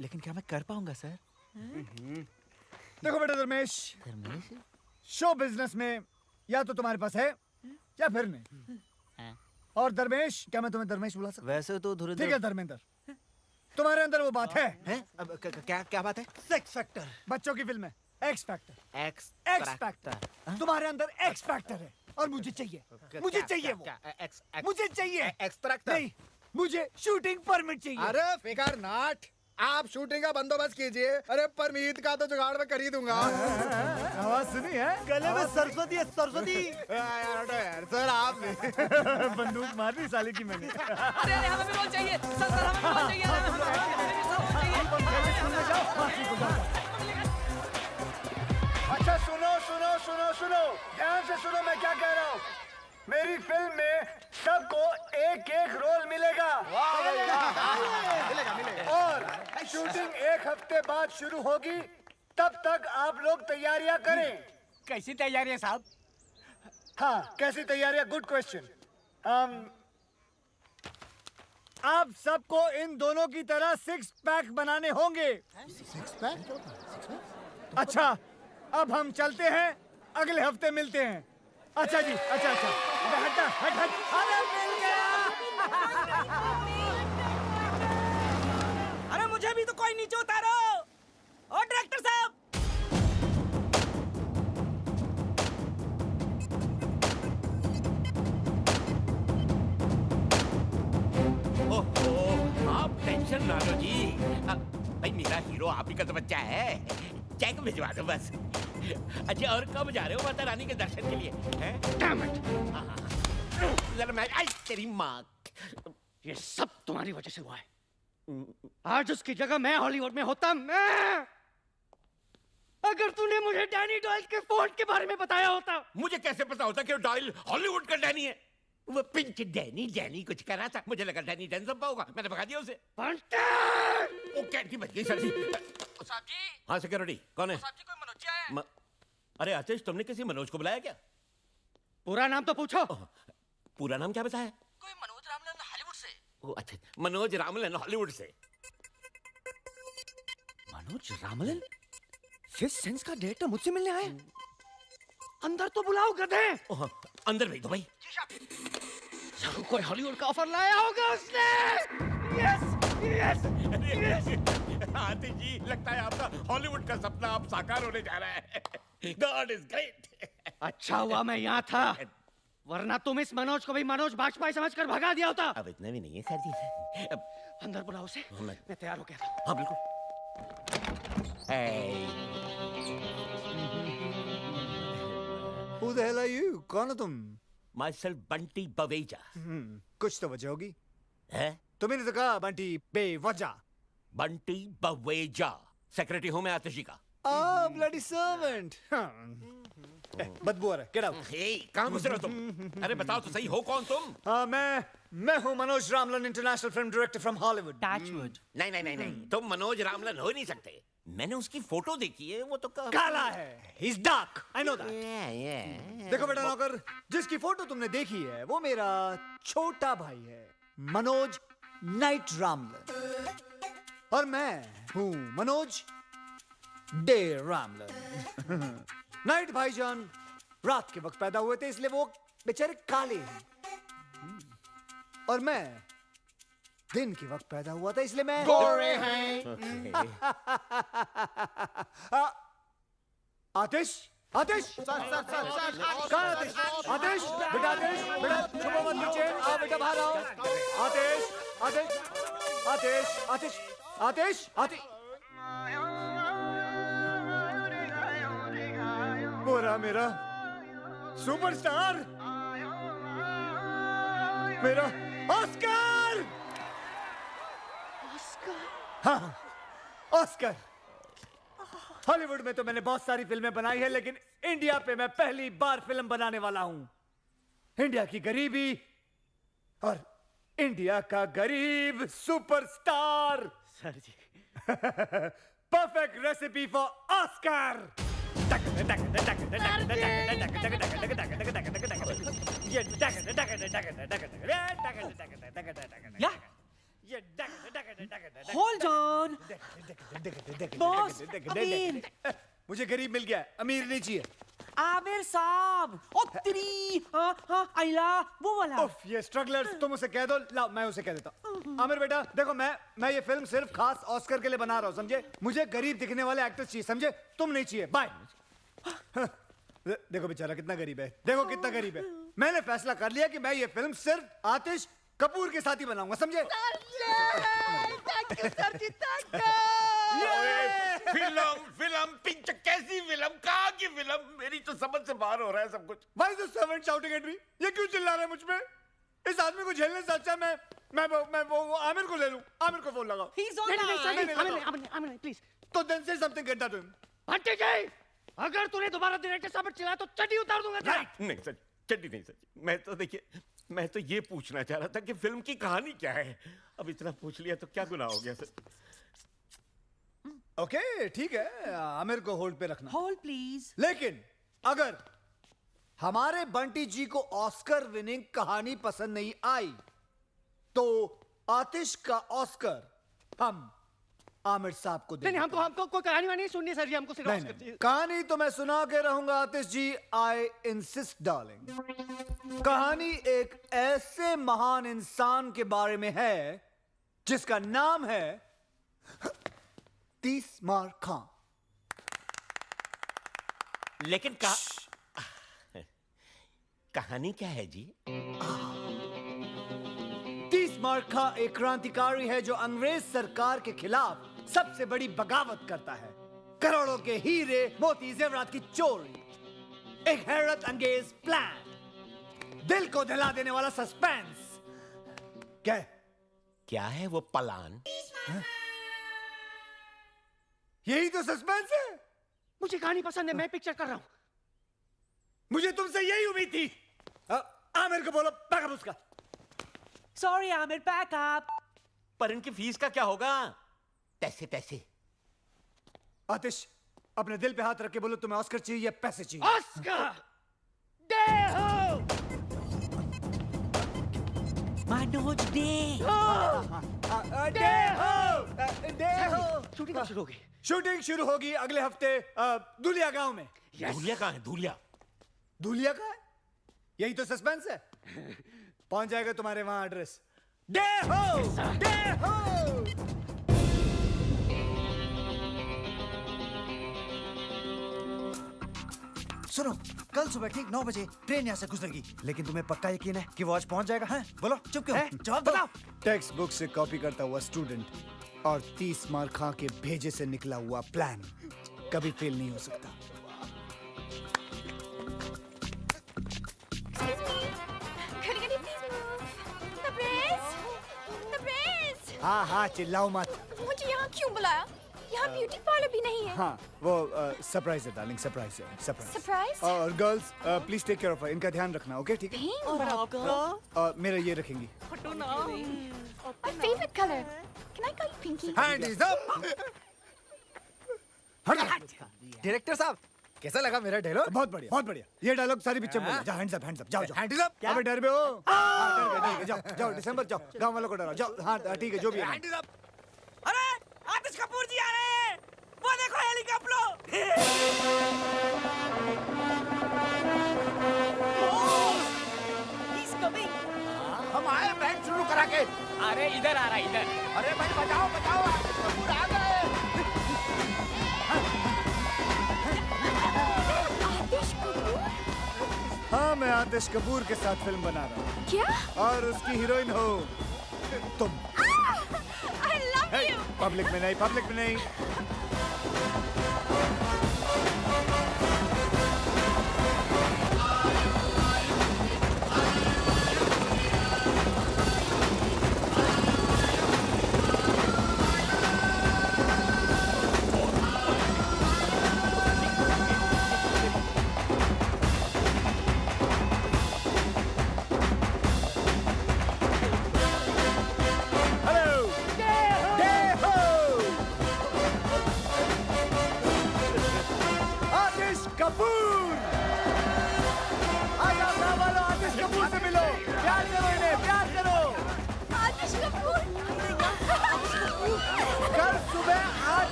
[SPEAKER 14] लेकिन क्या मैं कर पाऊंगा सर?
[SPEAKER 6] देखो बेटा धर्मेश, शो बिजनेस में या तो तुम्हारे पास है या फिर नहीं। और धर्मेश, क्या मैं तुम्हें धर्मेश बुला सकता?
[SPEAKER 14] वैसे तो
[SPEAKER 6] ठीक है धर्मेंद्र, तुम्हारे अंदर वो बात है।
[SPEAKER 14] अब क्या बात है?
[SPEAKER 6] Sex factor. बच्चों की फिल्म है एक्स फैक्टर। X factor. तुम्हारे अंदर एक्स फैक्टर है और मुझे चाहिए वो। मुझे चाहिए
[SPEAKER 13] एक्सट्रैक्टर
[SPEAKER 6] नहीं, मुझे शूटिंग परमिट चाहिए।
[SPEAKER 13] अरे फिकर नाट, आप शूटिंग का बंदोबस्त कीजिए। अरे परमीत का तो जुगाड़ में कर ही दूंगा।
[SPEAKER 6] आवाज सुनी है?
[SPEAKER 9] गले में सरस्वती है, सरस्वती।
[SPEAKER 13] यार सर आप
[SPEAKER 6] बंदूक मारनी साले की मैंने।
[SPEAKER 9] अरे हमें भी रोल चाहिए सर, हमें भी रोल चाहिए।
[SPEAKER 6] अच्छा सुनो सुनो सुनो सुनो, ध्यान से सुनो मैं क्या कह रहा हूँ। मेरी फिल्म में सबको एक एक रोल मिलेगा। और शूटिंग एक हफ्ते बाद शुरू होगी, तब तक आप लोग तैयारियां करें।
[SPEAKER 9] कैसी तैयारियां साहब?
[SPEAKER 6] हाँ कैसी तैयारियां? Good question. आप सबको इन दोनों की तरह 6 पैक बनाने होंगे।
[SPEAKER 12] 6 पैक?
[SPEAKER 6] अच्छा अब हम चलते हैं, अगले हफ्ते मिलते हैं। अच्छा जी, अच्छा हट। अरे मिल गया।
[SPEAKER 9] अरे मुझे भी तो कोई नीचे उतारो। ओ डायरेक्टर साहब।
[SPEAKER 4] ओहो, आप टेंशन ना लो जी। भाई मेरा हीरो आप ही का तो बच्चा है, चेक भिजवा दो बस। अच्छा और कब जा रहे हो माता रानी के दर्शन के लिए? जरा मैं आई तेरी माँ।
[SPEAKER 8] ये सब तुम्हारी वजह से हुआ है। आज उसकी जगह मैं हॉलीवुड में होता। मैं अगर तूने मुझे डैनी डॉयल के फोन के बारे में बताया होता।
[SPEAKER 4] मुझे कैसे पता होता कि डॉयल हॉलीवुड का डैनी है? वो पिंच डैनी कुछ कर रहा था, मुझे लगा डैनी डेंजम्पा होगा, मैंने भगा दिया उसे। वो कैंटी बच गई सर जी। हाँ सिक्योरिटी कौन है? अरे आतिश, तुमने किसी मनोज को बुलाया क्या?
[SPEAKER 8] पूरा नाम तो पूछो।
[SPEAKER 4] पूरा नाम क्या बताया?
[SPEAKER 9] कोई मनोज रामलन हॉलीवुड से।
[SPEAKER 4] ओ अच्छा, मनोज रामलन हॉलीवुड से।
[SPEAKER 8] मनोज रामलन फिफ्थ सेंस का डायरेक्टर मुझसे मिलने आए। अंदर तो बुलाओ गधे।
[SPEAKER 4] अंदर भेज दो भाई।
[SPEAKER 8] कोई हॉलीवुड का ऑफर लाया होगा उसने। यस।
[SPEAKER 4] आतिश जी, लगता है आपका हॉलीवुड का सपना अब साकार होने जा रहा है। God is great.
[SPEAKER 8] अच्छा हुआ मैं यहाँ था, वरना तुम इस मनोज को भी मनोज बाजपेयी समझकर भगा दिया होता।
[SPEAKER 4] अब इतना भी नहीं है सर जी।
[SPEAKER 8] अंदर बुलाओ उसे। मैं तैयार हो गया था।
[SPEAKER 4] हाँ बिल्कुल।
[SPEAKER 6] Who the hell are you? कौन हो तुम?
[SPEAKER 4] Myself बंटी बवेजा।
[SPEAKER 6] कुछ तो वजह होगी।
[SPEAKER 4] है?
[SPEAKER 6] तुम्हें तो कहा बंटी बेवजह।
[SPEAKER 4] बंटी बवेजा, सेक्रेटरी हूँ मैं आतिश जी का।
[SPEAKER 6] bloody servant. बदबू आ रहा है, get out.
[SPEAKER 4] कहाँ घुस रहे हो तुम? अरे बताओ तो सही, हो कौन तुम?
[SPEAKER 6] मैं हूँ Manoj Ramlan, international film director from Hollywood.
[SPEAKER 4] नहीं, तुम मनोज रामलन हो ही नहीं सकते।
[SPEAKER 11] मैंने उसकी फोटो देखी है, वो तो
[SPEAKER 6] काला है, he's dark, I know that. देखो बेटा नौकर, जिसकी फोटो तुमने देखी है वो मेरा छोटा भाई है, मनोज नाइट रामलन, और मैं हूँ मनोज डे रामलन. नाइट भाईजान रात के वक्त पैदा हुए थे, इसलिए वो बेचारे काले हैं, और मैं दिन के वक्त पैदा हुआ था, इसलिए मैं
[SPEAKER 11] गोरे हैं.
[SPEAKER 6] आतिश, आतिश, कहाँ आतिश? आतिश, बेटा आतिश, बेटा छुपो मत नीचे, आओ बेटा बाहर आओ. आतिश, आतिश, आतिश, आतिश, आतिश, आतिश. वो रहा मेरा सुपरस्टार, मेरा ऑस्कर. हाँ, ऑस्कर. हॉलीवुड में तो मैंने बहुत सारी फिल्में बनाई है, लेकिन इंडिया पे मैं पहली बार फिल्म बनाने वाला हूं. इंडिया की गरीबी और इंडिया का गरीब superstar.
[SPEAKER 11] Sir ji.
[SPEAKER 6] Perfect recipe for Oscar.
[SPEAKER 9] Hold on. Boss, अमीर.
[SPEAKER 6] मुझे गरीब मिल गया, अमीर नहीं चाहिए.
[SPEAKER 9] आमिर साहब, ओ तेरी, आइला, वो वाला.
[SPEAKER 6] उफ, ये स्ट्रगलर्स, तुम उसे कह दो. लाओ, मैं उसे कह देता हूँ. आमिर बेटा, देखो मैं ये फिल्म सिर्फ खास ऑस्कर के लिए बना रहा हूँ, समझे? मुझे गरीब दिखने वाले एक्टर्स चाहिए, समझे? तुम नहीं चाहिए. बाय. देखो बेचारा कितना गरीब है, देखो कितना गरीब है. मैंने फैसला कर लिया कि मैं ये फिल्म सिर्फ आतिश कपूर के साथ ही बनाऊंगा, समझे?
[SPEAKER 11] फिल्म पिक्चर, कैसी फिल्म, कहाँ की फिल्म? मेरी तो समझ से बाहर हो रहा है सब कुछ.
[SPEAKER 6] Why is the servant shouting at me? ये क्यों चिल्ला रहा है मुझ पे? इस आदमी को झेलने से अच्छा मैं वो आमिर को ले लूं. आमिर को फोन लगाओ.
[SPEAKER 9] He's on
[SPEAKER 6] नहीं, please. तो then say something, get that to him.
[SPEAKER 9] Bunty जी, अगर तूने दोबारा डायरेक्टर साहब चिल्लाया तो चड्डी उतार दूंगा.
[SPEAKER 11] नहीं सर, चड्डी नहीं सर. मैं तो देखिए, मैं तो ये पूछना चाह रहा था कि फिल्म की कहानी क्या है. अब इतना पूछ लिया तो क्या गुनाह हो गया सर.
[SPEAKER 6] ओके, ठीक है, आमिर को होल्ड पे रखना.
[SPEAKER 9] Hold please.
[SPEAKER 6] लेकिन अगर हमारे बंटी जी को ऑस्कर विनिंग कहानी पसंद नहीं आई तो आतिश का ऑस्कर हम आमिर साहब को देंगे.
[SPEAKER 9] नहीं, हमको कोई कहानी वानी नहीं सुननी सर जी, हमको सिर्फ
[SPEAKER 6] नहीं, नहीं, कहानी तो मैं सुना के रहूंगा आतिश जी. I insist darling. कहानी एक ऐसे महान इंसान के बारे में है जिसका नाम है तीसमार खां.
[SPEAKER 11] लेकिन कहानी क्या है जी?
[SPEAKER 6] तीसमार खां एक क्रांतिकारी है जो अंग्रेज सरकार के खिलाफ सबसे बड़ी बगावत करता है. करोड़ों के हीरे, मोती, जेवरात की चोरी, एक हैरत अंगेज प्लान, दिल को दहिला देने वाला सस्पेंस.
[SPEAKER 11] क्या है वो प्लान?
[SPEAKER 6] यही तो सस्पेंस है.
[SPEAKER 9] मुझे कहानी पसंद है, मैं पिक्चर कर रहा हूँ.
[SPEAKER 6] मुझे तुमसे यही उम्मीद थी. आमिर को बोलो बैकअप उसका.
[SPEAKER 9] Sorry Aamir, backup.
[SPEAKER 11] पर इनकी फीस का क्या होगा? पैसे.
[SPEAKER 6] आतिश, अपने दिल पे हाथ रख के बोलो तुम्हें ऑस्कर चाहिए या पैसे चाहिए.
[SPEAKER 9] ऑस्कर दे हो. मनोज दे. शूटिंग शुरू होगी.
[SPEAKER 6] शूटिंग शुरू होगी अगले हफ्ते दुलिया गांव में.
[SPEAKER 11] धूलिया कहाँ है?
[SPEAKER 6] धूलिया का है, यही तो सस्पेंस है. पहुंच जाएगा तुम्हारे वहां एड्रेस. डे हो.
[SPEAKER 1] सुनो, कल सुबह ठीक 9 बजे ट्रेन यहाँ से गुजरेगी, लेकिन तुम्हें पक्का यकीन है कि वो आज पहुंच जाएगा? हैं? बोलो, चुप क्यों? जवाब बताओ.
[SPEAKER 6] टेक्स्ट बुक से कॉपी करता हुआ स्टूडेंट और तीसमार खां के भेजे से निकला हुआ प्लान कभी फेल नहीं हो सकता. हाँ, चिल्लाओ मत.
[SPEAKER 2] मुझे यहाँ क्यों बुलाया? यहाँ ब्यूटी पार्लर भी नहीं है.
[SPEAKER 6] हाँ, वो सरप्राइज है डार्लिंग, सरप्राइज है.
[SPEAKER 2] सरप्राइज?
[SPEAKER 6] और girls please take care of her. इनका ध्यान रखना, ओके? ठीक है.
[SPEAKER 2] और आपका?
[SPEAKER 6] मेरा ये रखेंगी.
[SPEAKER 2] My favorite color. Can I call you Pinky?
[SPEAKER 6] Hand is up. Director साहब
[SPEAKER 13] कैसा लगा मेरा डायलॉग?
[SPEAKER 6] बहुत बढ़िया, बहुत बढ़िया। ये डायलॉग सारी पिक्चर में जा, हैंड्स अप, जाओ जाओ।
[SPEAKER 13] Hands up?
[SPEAKER 6] अबे डर बे हो। हाँ, डर गए, जाओ जाओ, दिसंबर जाओ, गांव वालों को डराओ, जाओ। हाँ ठीक है, जो भी है।
[SPEAKER 13] Hands up.
[SPEAKER 9] अरे आतिश कपूर जी आ रहे हैं, वो देखो हेलीकॉप्टर।
[SPEAKER 4] हम आए बैंड शुरू करा के।
[SPEAKER 9] अरे इधर आ रहा है, इधर।
[SPEAKER 4] अरे भाई बचाओ बचाओ, कपूर आ गए।
[SPEAKER 1] हाँ, मैं आतिश कपूर के साथ फिल्म बना रहा हूँ।
[SPEAKER 2] क्या?
[SPEAKER 1] और उसकी हीरोइन हो तुम।
[SPEAKER 2] I love you.
[SPEAKER 1] पब्लिक में नहीं, पब्लिक में नहीं।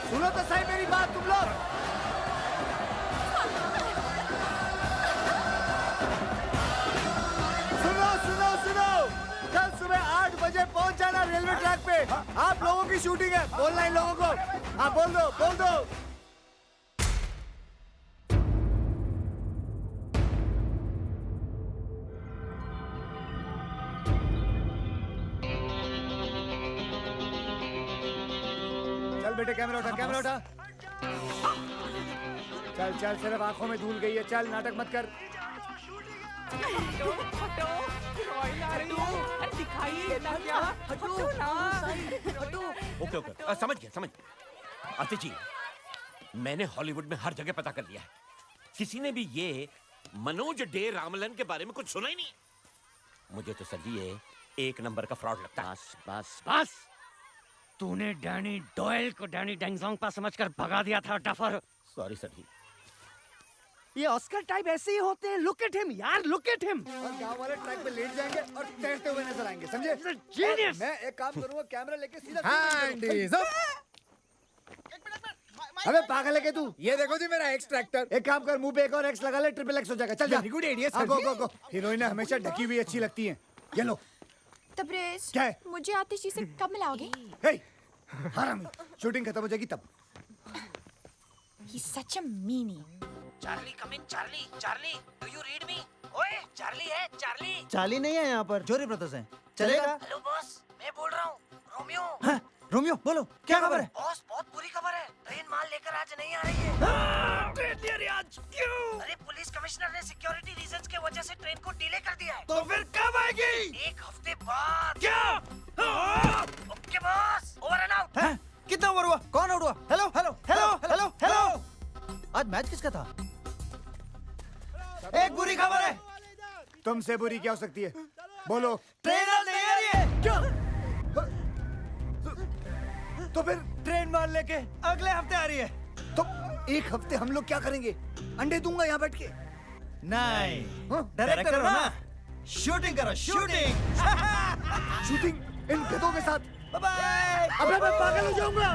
[SPEAKER 1] सुनो तो सही मेरी बात तुम लोग। सुनो सुनो सुनो, कल सुबह 8 बजे पहुंच जाना रेलवे ट्रैक पे। आप लोगों की शूटिंग है, बोलना इन लोगों को। हाँ बोल दो, बोल दो। चल बेटे, कैमरा उठा, कैमरा उठा। चल चल, सिर्फ आंखों में धूल गई है, चल नाटक मत कर।
[SPEAKER 11] ओके ओके, समझ गया समझ गया। आतिश जी, मैंने हॉलीवुड में हर जगह पता कर लिया है, किसी ने भी ये मनोज डे रामलन के बारे में कुछ सुना ही नहीं। मुझे तो सर ये एक नंबर का फ्रॉड लगता है।
[SPEAKER 8] बस बस बस, तूने डैनी डॉयल को डैनी डेंगजोंग समझकर भगा दिया था डफर।
[SPEAKER 11] सॉरी सर जी।
[SPEAKER 9] ये ऑस्कर टाइप ऐसे ही होते हैं। लुक एट हिम यार, लुक एट हिम।
[SPEAKER 1] और गांव वाले ट्रैक पे लेट जाएंगे और तैरते हुए नजर आएंगे, समझे?
[SPEAKER 9] जीनियस।
[SPEAKER 1] मैं एक काम करूंगा, कैमरा लेके सीधा।
[SPEAKER 13] Hands up.
[SPEAKER 1] अबे पागल है क्या तू?
[SPEAKER 13] ये देखो जी मेरा एक्सट्रैक्टर।
[SPEAKER 1] एक काम कर, मुंह पे एक और एक्स लगा ले, ट्रिपल एक्स हो जाएगा। चल जा।
[SPEAKER 13] Very good idea sir.
[SPEAKER 1] Go go go. हीरोइनें हमेशा ढकी हुई अच्छी लगती हैं। ये लो।
[SPEAKER 2] तबरेज,
[SPEAKER 1] क्या है?
[SPEAKER 2] मुझे आतिश जी से कब मिलाओगे?
[SPEAKER 1] हे, हरामी, शूटिंग खत्म हो जाएगी तब।
[SPEAKER 2] He's such a meanie.
[SPEAKER 9] Charlie come in, Charlie Charlie, do you read me? ओए चार्ली है, चार्ली।
[SPEAKER 6] चार्ली नहीं है यहाँ पर, जोरी ब्रदर्स हैं। चलेगा?
[SPEAKER 9] हेलो बॉस, मैं बोल रहा हूँ रोमियो।
[SPEAKER 6] हाँ, रोमियो बोलो, क्या खबर है?
[SPEAKER 9] बॉस बहुत बुरी खबर है, ट्रेन माल लेकर आज नहीं आ रही है।
[SPEAKER 11] ट्रेन नहीं आ रही आज, क्यों?
[SPEAKER 9] अरे पुलिस कमिश्नर ने सिक्योरिटी रीजंस के वजह से ट्रेन को डिले कर दिया है।
[SPEAKER 11] तो फिर कब आएगी?
[SPEAKER 9] 1 हफ्ते बाद।
[SPEAKER 11] क्या?
[SPEAKER 9] Okay boss, over and out.
[SPEAKER 6] हैं? कितना ओवर हुआ? कौन आउट हुआ? Hello hello hello hello hello. आज मैच किसका था? एक बुरी खबर है।
[SPEAKER 1] तुमसे बुरी क्या हो सकती है? बोलो।
[SPEAKER 6] ट्रेन आज नहीं आ रही है। क्यों?
[SPEAKER 1] तो फिर
[SPEAKER 6] ट्रेन मार लेके अगले हफ्ते आ रही है।
[SPEAKER 1] तो 1 हफ्ते हम लोग क्या करेंगे? अंडे दूंगा यहाँ बैठ के।
[SPEAKER 6] नहीं,
[SPEAKER 1] हाँ?
[SPEAKER 6] डायरेक्टर हो ना, शूटिंग करो, शूटिंग।
[SPEAKER 1] शूटिंग इन गधों के साथ?
[SPEAKER 6] Bye bye.
[SPEAKER 1] अबे मैं पागल हो जाऊंगा।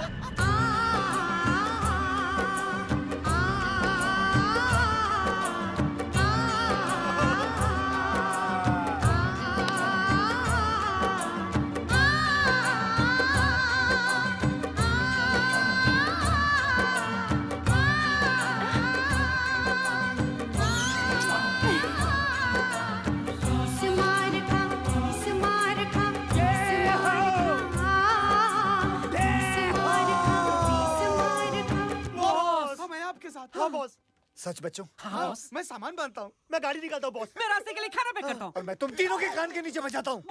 [SPEAKER 9] हाँ बॉस।
[SPEAKER 1] सच बच्चों?
[SPEAKER 9] हाँ बॉस, मैं सामान बांधता हूँ,
[SPEAKER 6] मैं गाड़ी निकालता हूँ बॉस।
[SPEAKER 9] मैं रास्ते के लिए खाना पैक करता हूँ।
[SPEAKER 1] और मैं तुम तीनों के कान के नीचे बजाता हूँ।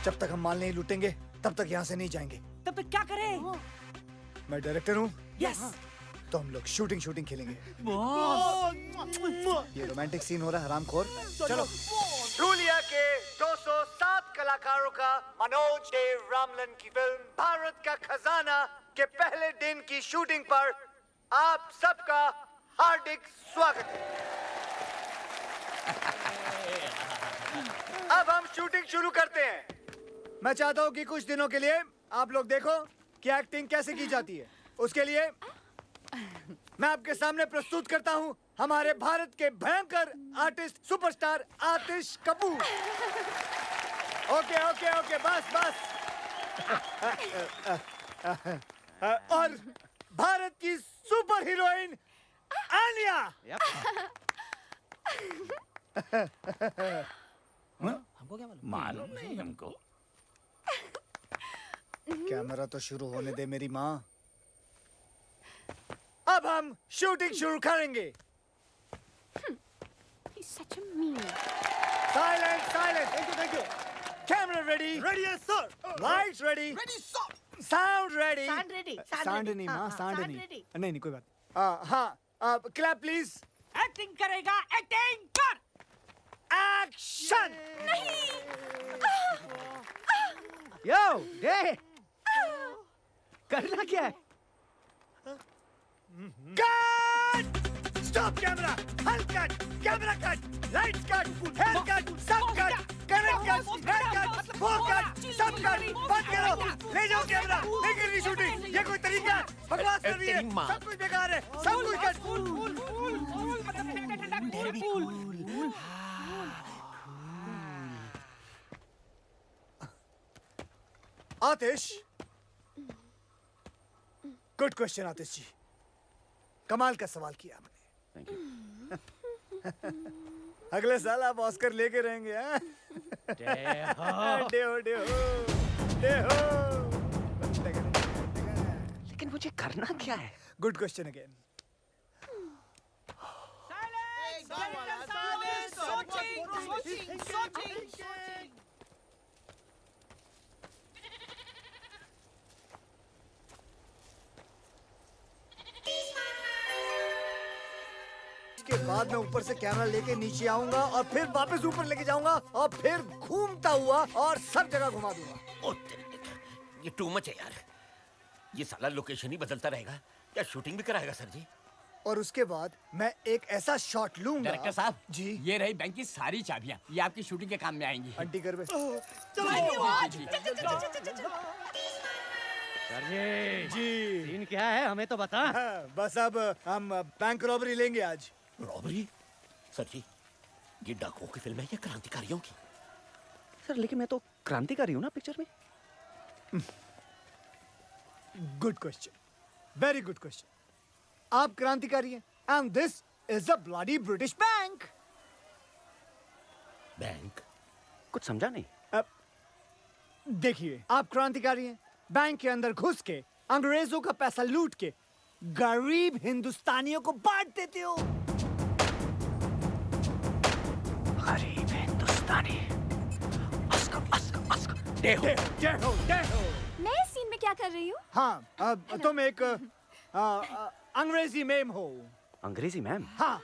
[SPEAKER 1] जब तक हम माल नहीं लूटेंगे तब तक यहाँ से नहीं जाएंगे।
[SPEAKER 9] तब तक क्या करें?
[SPEAKER 1] मैं डायरेक्टर हूँ,
[SPEAKER 9] यस
[SPEAKER 1] तो हम लोग शूटिंग शूटिंग खेलेंगे।
[SPEAKER 9] बॉस।
[SPEAKER 1] ये रोमांटिक सीन हो रहा है, हरामखोर। चलो। रूलिया के 207 कलाकारों
[SPEAKER 6] तारका मनोज डे रामलन की फिल्म भारत का खजाना के पहले दिन की शूटिंग पर आप सबका हार्दिक स्वागत है। अब हम शूटिंग शुरू करते हैं। मैं चाहता हूं कि कुछ दिनों के लिए आप लोग देखो कि एक्टिंग कैसे की जाती है। उसके लिए मैं आपके सामने प्रस्तुत करता हूं हमारे भारत के भयंकर आर्टिस्ट सुपरस्टार आतिश कपूर। ओके ओके ओके बस बस। और भारत की सुपर हीरोइन आलिया।
[SPEAKER 4] हमको क्या मालूम नहीं हमको।
[SPEAKER 1] कैमरा तो शुरू होने दे मेरी माँ। अब हम शूटिंग शुरू करेंगे।
[SPEAKER 2] He's such a mean.
[SPEAKER 1] Silence, silence. Thank you. Camera ready.
[SPEAKER 12] Ready, yes, sir.
[SPEAKER 1] Lights ready.
[SPEAKER 12] Ready, sir.
[SPEAKER 1] Sound ready.
[SPEAKER 3] Sound ready.
[SPEAKER 1] Sound नहीं माँ, sound
[SPEAKER 3] sound
[SPEAKER 1] नहीं।
[SPEAKER 3] ready.
[SPEAKER 1] नहीं नहीं कोई बात। हाँ, clap please.
[SPEAKER 9] एक्टिंग करेगा, एक्टिंग कर।
[SPEAKER 1] Action.
[SPEAKER 6] यो डे करना क्या है?
[SPEAKER 1] Cut. Stop camera. Halt cut. Camera cut. Lights cut. Hair cut. Sub cut. Current cut. Hair cut. Four cut. Sub cut. बंद करो। ले जाओ कैमरा। नहीं करनी शूटिंग। ये कोई तरीका है? बकवास कर रही है। सब कुछ बेकार है। सब कुछ कट। आतिश। गुड क्वेश्चन आतिश जी। कमाल का सवाल किया आपने। अगले साल आप ऑस्कर लेके रहेंगे हाँ? डेहो डेहो डेहो।
[SPEAKER 8] लेकिन मुझे करना क्या है?
[SPEAKER 1] Good question again. के बाद मैं ऊपर से कैमरा लेके नीचे आऊंगा और फिर वापस ऊपर लेके जाऊंगा और फिर घूमता हुआ और सब जगह घुमा दूंगा।
[SPEAKER 11] ओ ये टू मच है यार। ये साला लोकेशन ही बदलता रहेगा। क्या शूटिंग भी कराएगा सर जी?
[SPEAKER 1] और उसके बाद मैं एक ऐसा शॉट लूंगा।
[SPEAKER 9] डायरेक्टर साहब
[SPEAKER 1] जी
[SPEAKER 9] ये रही बैंक की सारी चाबियां, ये आपकी शूटिंग के काम में आएंगी।
[SPEAKER 1] आंटी घर में। जी
[SPEAKER 8] सीन क्या है हमें तो बता।
[SPEAKER 1] हाँ, बस अब हम बैंक रॉबरी लेंगे आज।
[SPEAKER 11] रॉबरी? सर जी ये डाकुओं की फिल्म है या क्रांतिकारियों की?
[SPEAKER 8] सर लेकिन मैं तो क्रांतिकारी हूँ ना पिक्चर में।
[SPEAKER 1] Good question, very good question. आप क्रांतिकारी हैं and this is a bloody British bank.
[SPEAKER 11] Bank?
[SPEAKER 8] कुछ समझा नहीं।
[SPEAKER 1] देखिए आप क्रांतिकारी हैं, बैंक के अंदर घुस के अंग्रेजों का पैसा लूट के गरीब हिंदुस्तानियों को बांट देते हो।
[SPEAKER 8] गरीब हिंदुस्तानी।
[SPEAKER 1] डेहो।
[SPEAKER 2] मैं इस सीन में क्या कर रही हूँ?
[SPEAKER 1] हाँ अब तुम एक अंग्रेजी मेम हो।
[SPEAKER 8] अंग्रेजी मैम?
[SPEAKER 1] हाँ।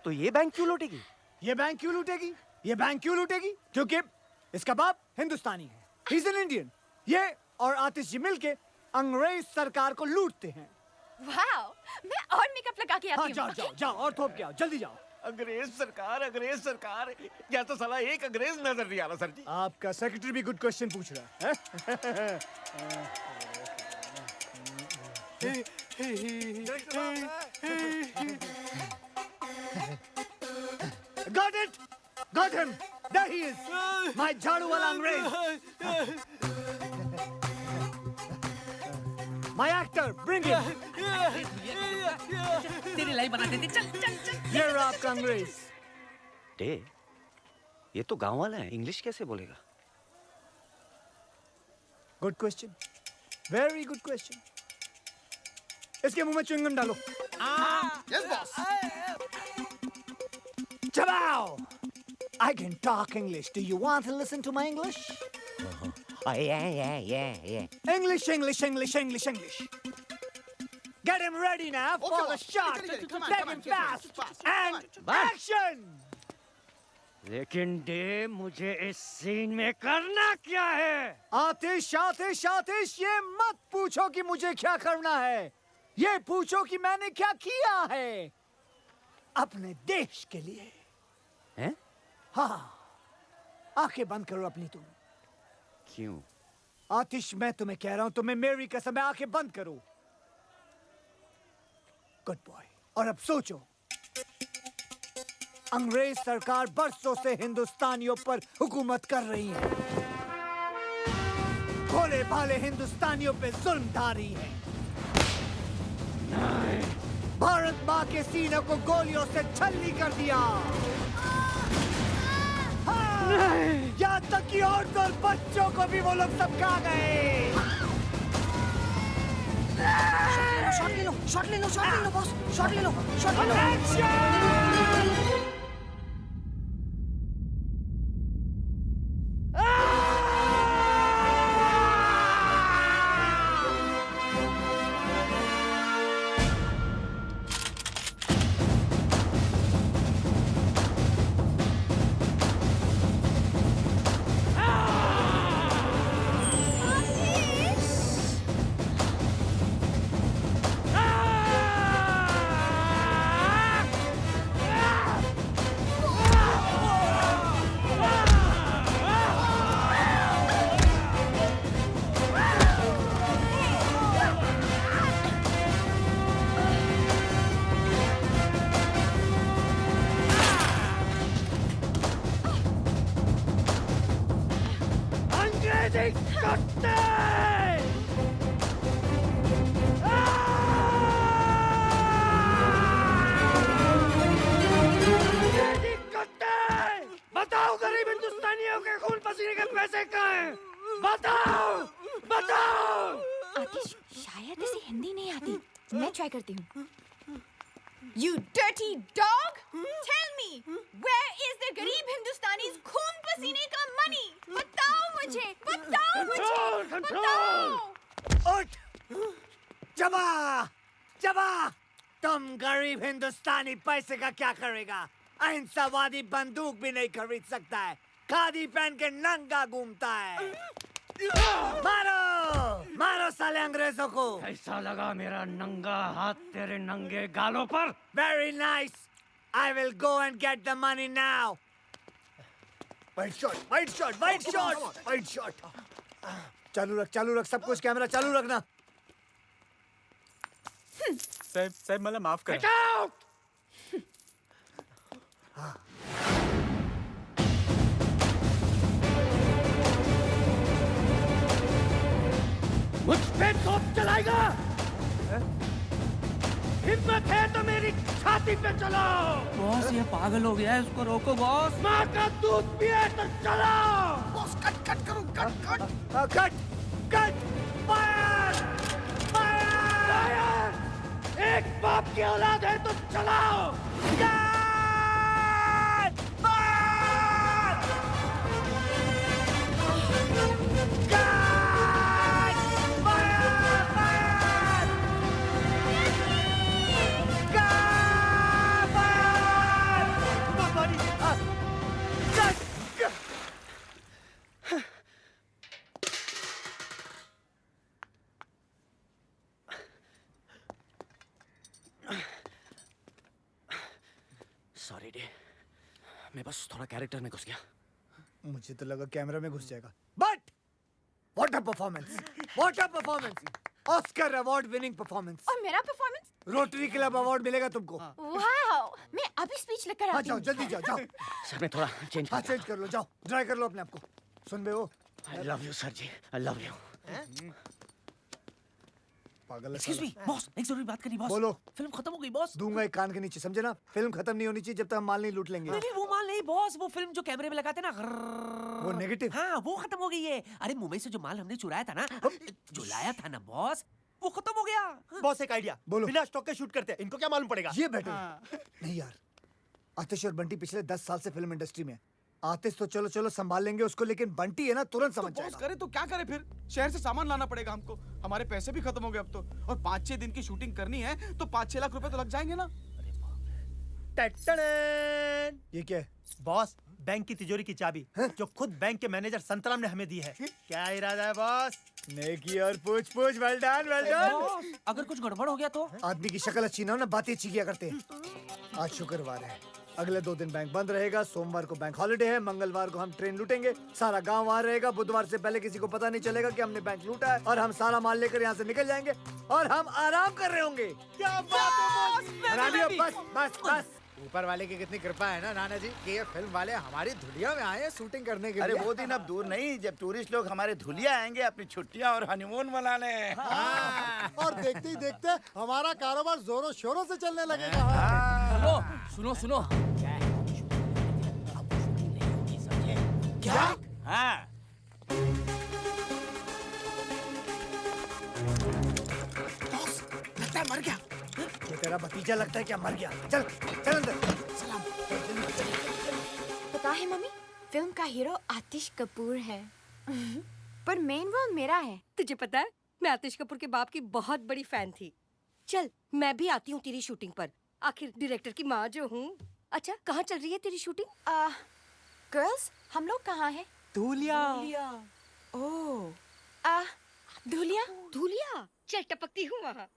[SPEAKER 8] तो ये बैंक क्यों लूटेगी?
[SPEAKER 1] ये बैंक क्यों लूटेगी? ये बैंक क्यों लूटेगी? क्योंकि इसका बाप हिंदुस्तानी है। He's an Indian। ये और आतिश जी मिलके अंग्रेज सरकार को लूटते हैं।
[SPEAKER 2] वाओ, मैं और मेकअप लगा के
[SPEAKER 1] हाँ
[SPEAKER 2] आती हूँ।
[SPEAKER 1] जाओ और थोप के आओ, जल्दी जाओ।
[SPEAKER 11] अंग्रेज सरकार या तो साला एक अंग्रेज नजर नहीं आ रहा सर जी।
[SPEAKER 1] आपका सेक्रेटरी भी गुड क्वेश्चन पूछ रहा है। Got it! Got him! There he is! My झाड़ू वाला अंग्रेज! My actor, bring him!
[SPEAKER 9] तेरी लाइफ बना देते। चल।
[SPEAKER 1] ये रहा आपका अंग्रेज।
[SPEAKER 8] डे ये तो गांव वाला है, इंग्लिश कैसे बोलेगा?
[SPEAKER 1] Good question, very good question. इसके मुंह में च्युइंगम डालो।
[SPEAKER 12] Yes, boss.
[SPEAKER 1] चबाओ! I can talk English. Do you want to listen to my English?
[SPEAKER 8] Yeah.
[SPEAKER 1] English. Get him ready now for the
[SPEAKER 12] boss.
[SPEAKER 1] shot.
[SPEAKER 12] Come on,
[SPEAKER 1] Take
[SPEAKER 12] come on,
[SPEAKER 1] him
[SPEAKER 12] get ready,
[SPEAKER 1] fast.
[SPEAKER 12] fast.
[SPEAKER 1] And
[SPEAKER 8] Bye.
[SPEAKER 1] action!
[SPEAKER 8] लेकिन day मुझे इस scene में करना क्या है?
[SPEAKER 6] आतिश आतिश आतिश, ये मत पूछो कि मुझे क्या करना है, ये पूछो कि मैंने क्या किया है अपने देश के लिए।
[SPEAKER 8] हैं?
[SPEAKER 6] हाँ, आंखें बंद करो अपनी तुम।
[SPEAKER 8] क्यों?
[SPEAKER 6] आतिश, मैं तुम्हें कह रहा हूं, तुम्हें मेरी कसम है, आंखें बंद करो। Good boy. और अब सोचो, अंग्रेज सरकार बरसों से हिंदुस्तानियों पर हुकूमत कर रही है, भोले भाले हिंदुस्तानियों पे जुल्म ढारी है। भारत माँ के सीने को गोलियों से छल्ली कर दिया। यहाँ तक कि औरतों और बच्चों को भी वो लोग सब खा गए।
[SPEAKER 3] शॉट ले लो, शॉट ले लो, शॉट ले लो बॉस, शॉट ले लो, शॉट ले लो।
[SPEAKER 8] बताओ गरीब हिंदुस्तानियों के खून पसीने के पैसे कहाँ हैं? बताओ, बताओ।
[SPEAKER 2] आतिश, शायद इसे हिंदी नहीं आती, मैं ट्राई करती हूँ।
[SPEAKER 3] You dirty dog! Tell me, where is the गरीब हिंदुस्तानीज़ खून पसीने का money? बताओ मुझे, बताओ मुझे, बताओ।
[SPEAKER 6] उठ, जबा, जबा, तुम गरीब हिंदुस्तानी पैसे का क्या करेगा? अहिंसावादी बंदूक भी नहीं खरीद सकता है, खादी पहन के नंगा घूमता है। मारो, मारो साले अंग्रेजों को।
[SPEAKER 8] कैसा लगा मेरा नंगा हाथ तेरे नंगे गालों पर?
[SPEAKER 6] Very nice. I will go and get the money now. White shot, white shot, white shot, white shot. चालू रख सब कुछ, कैमरा चालू रखना।
[SPEAKER 14] साहब मला माफ करा।
[SPEAKER 8] Get out! मुझ पे तोप चलाएगा? हिम्मत है तो मेरी छाती पे चलाओ।
[SPEAKER 5] बॉस ये पागल हो गया है, इसको रोको बॉस।
[SPEAKER 8] माँ का दूध पिए तो चलाओ।
[SPEAKER 13] बॉस कट कट करो, cut cut.
[SPEAKER 6] Cut, cut, fire, fire.
[SPEAKER 8] एक बाप की औलाद है तो चलाओ। सॉरी डे, मैं बस थोड़ा कैरेक्टर में घुस गया।
[SPEAKER 6] मुझे तो लगा कैमरा में घुस जाएगा। But what a performance, what a performance, Oscar award winning performance.
[SPEAKER 3] और मेरा परफॉर्मेंस?
[SPEAKER 6] रोटरी क्लब अवार्ड मिलेगा तुमको।
[SPEAKER 3] वाओ, मैं अभी स्पीच लेकर आती
[SPEAKER 6] जाओ
[SPEAKER 3] हूँ।
[SPEAKER 6] जल्दी जाओ, जाओ।
[SPEAKER 8] सर मैं थोड़ा चेंज
[SPEAKER 6] हाँ चेंज कर लो, जाओ ड्राई कर लो अपने आप को। सुन बे वो,
[SPEAKER 8] I love you sir ji, I love you.
[SPEAKER 6] पागल।
[SPEAKER 5] एक्सक्यूज मी बॉस, एक जरूरी बात करनी बॉस।
[SPEAKER 6] बोलो।
[SPEAKER 5] फिल्म खत्म हो गई बॉस।
[SPEAKER 6] दूंगा एक कान के नीचे, समझे ना? फिल्म खत्म नहीं होनी चाहिए जब तक हम माल नहीं लूट लेंगे।
[SPEAKER 5] नहीं वो माल नहीं बॉस, वो फिल्म जो कैमरे में लगाते ना,
[SPEAKER 6] वो नेगेटिव।
[SPEAKER 5] हाँ वो खत्म हो गई है। अरे मुंबई से जो माल हमने चुराया था ना, जो लाया था ना बॉस, वो खत्म हो गया।
[SPEAKER 9] बॉस एक आइडिया,
[SPEAKER 6] बोलो।
[SPEAKER 9] बिना स्टॉक के शूट करते हैं, इनको क्या मालूम पड़ेगा?
[SPEAKER 6] ये बेटर नहीं यार, आतिश और बंटी पिछले 10 साल से फिल्म इंडस्ट्री में। आतिश तो चलो चलो संभाल लेंगे उसको, लेकिन बंटी है ना तुरंत समझ
[SPEAKER 14] बॉस
[SPEAKER 6] जाएगा।
[SPEAKER 14] करे तो क्या करे फिर? शहर से सामान लाना पड़ेगा हमको, हमारे पैसे भी खत्म हो गए अब तो, और 5-6 दिन की शूटिंग करनी है तो 5-6 लाख रुपए तो लग जाएंगे ना।
[SPEAKER 9] टटटड़न।
[SPEAKER 1] ये क्या है?
[SPEAKER 9] बॉस, बैंक की तिजोरी की चाबी जो खुद बैंक के मैनेजर संतराम ने हमें दी है। क्या इरादा है बॉस?
[SPEAKER 1] नेकी और पूछ पूछ, वेल डन वेल डन।
[SPEAKER 14] अगर कुछ गड़बड़ हो गया तो?
[SPEAKER 1] आदमी की शक्ल अच्छी ना हो ना, बातें अच्छी किया करते हैं। आज शुक्रवार है, अगले 2 दिन बैंक बंद रहेगा। सोमवार को बैंक हॉलिडे है, मंगलवार को हम ट्रेन लूटेंगे, सारा गांव वहाँ रहेगा। बुधवार से पहले किसी को पता नहीं चलेगा कि हमने बैंक लूटा है, और हम सारा माल लेकर यहाँ से निकल जाएंगे और हम आराम कर रहे होंगे।
[SPEAKER 9] क्या बात है
[SPEAKER 1] हरामियों, बस बस बस।
[SPEAKER 13] ऊपर वाले की कितनी कृपा है ना नाना जी कि ये फिल्म वाले हमारी धुलिया में आए हैं शूटिंग करने के
[SPEAKER 4] अरे
[SPEAKER 13] लिए।
[SPEAKER 4] वो दिन अब दूर नहीं जब टूरिस्ट लोग हमारे धुलिया आएंगे अपनी छुट्टियां और हनीमून मनाने।
[SPEAKER 12] और देखते ही देखते हमारा कारोबार जोरों शोरों से चलने लगेगा।
[SPEAKER 14] सुनो सुनो।
[SPEAKER 4] क्या?
[SPEAKER 14] हाँ।
[SPEAKER 1] लगता है मर गया। ये तेरा भतीजा लगता है क्या मर गया? चल चल अंदर।
[SPEAKER 3] पता है मम्मी, फिल्म का हीरो आतिश कपूर है पर मेन रोल मेरा है। तुझे पता है मैं आतिश कपूर के बाप की बहुत बड़ी फैन थी। चल मैं भी आती हूँ तेरी शूटिंग पर, आखिर डायरेक्टर की माँ जो हूँ। अच्छा कहाँ चल रही है तेरी शूटिंग? गर्ल्स हम लोग कहाँ हैं?
[SPEAKER 14] धुलिया।
[SPEAKER 3] ओह धुलिया। धुलिया चल टपकती हूँ वहाँ।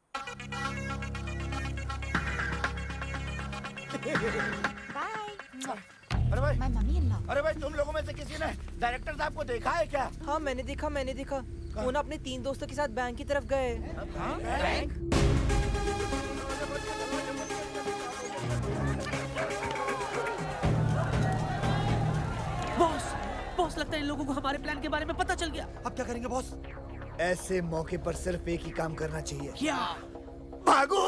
[SPEAKER 4] अरे भाई,
[SPEAKER 3] माय मम्मी इन लॉ।
[SPEAKER 4] अरे भाई, तुम लोगों में से किसी ने डायरेक्टर साहब को देखा है क्या?
[SPEAKER 14] हाँ मैंने देखा। वो ना अपने 3 दोस्तों के साथ बैंक की तरफ गए।
[SPEAKER 4] बैंक?
[SPEAKER 14] बॉस लगता है इन लोगों को हमारे प्लान के बारे में पता चल गया।
[SPEAKER 9] अब क्या करेंगे बॉस?
[SPEAKER 1] ऐसे मौके पर सिर्फ एक ही काम करना चाहिए।
[SPEAKER 14] क्या?
[SPEAKER 1] भागो।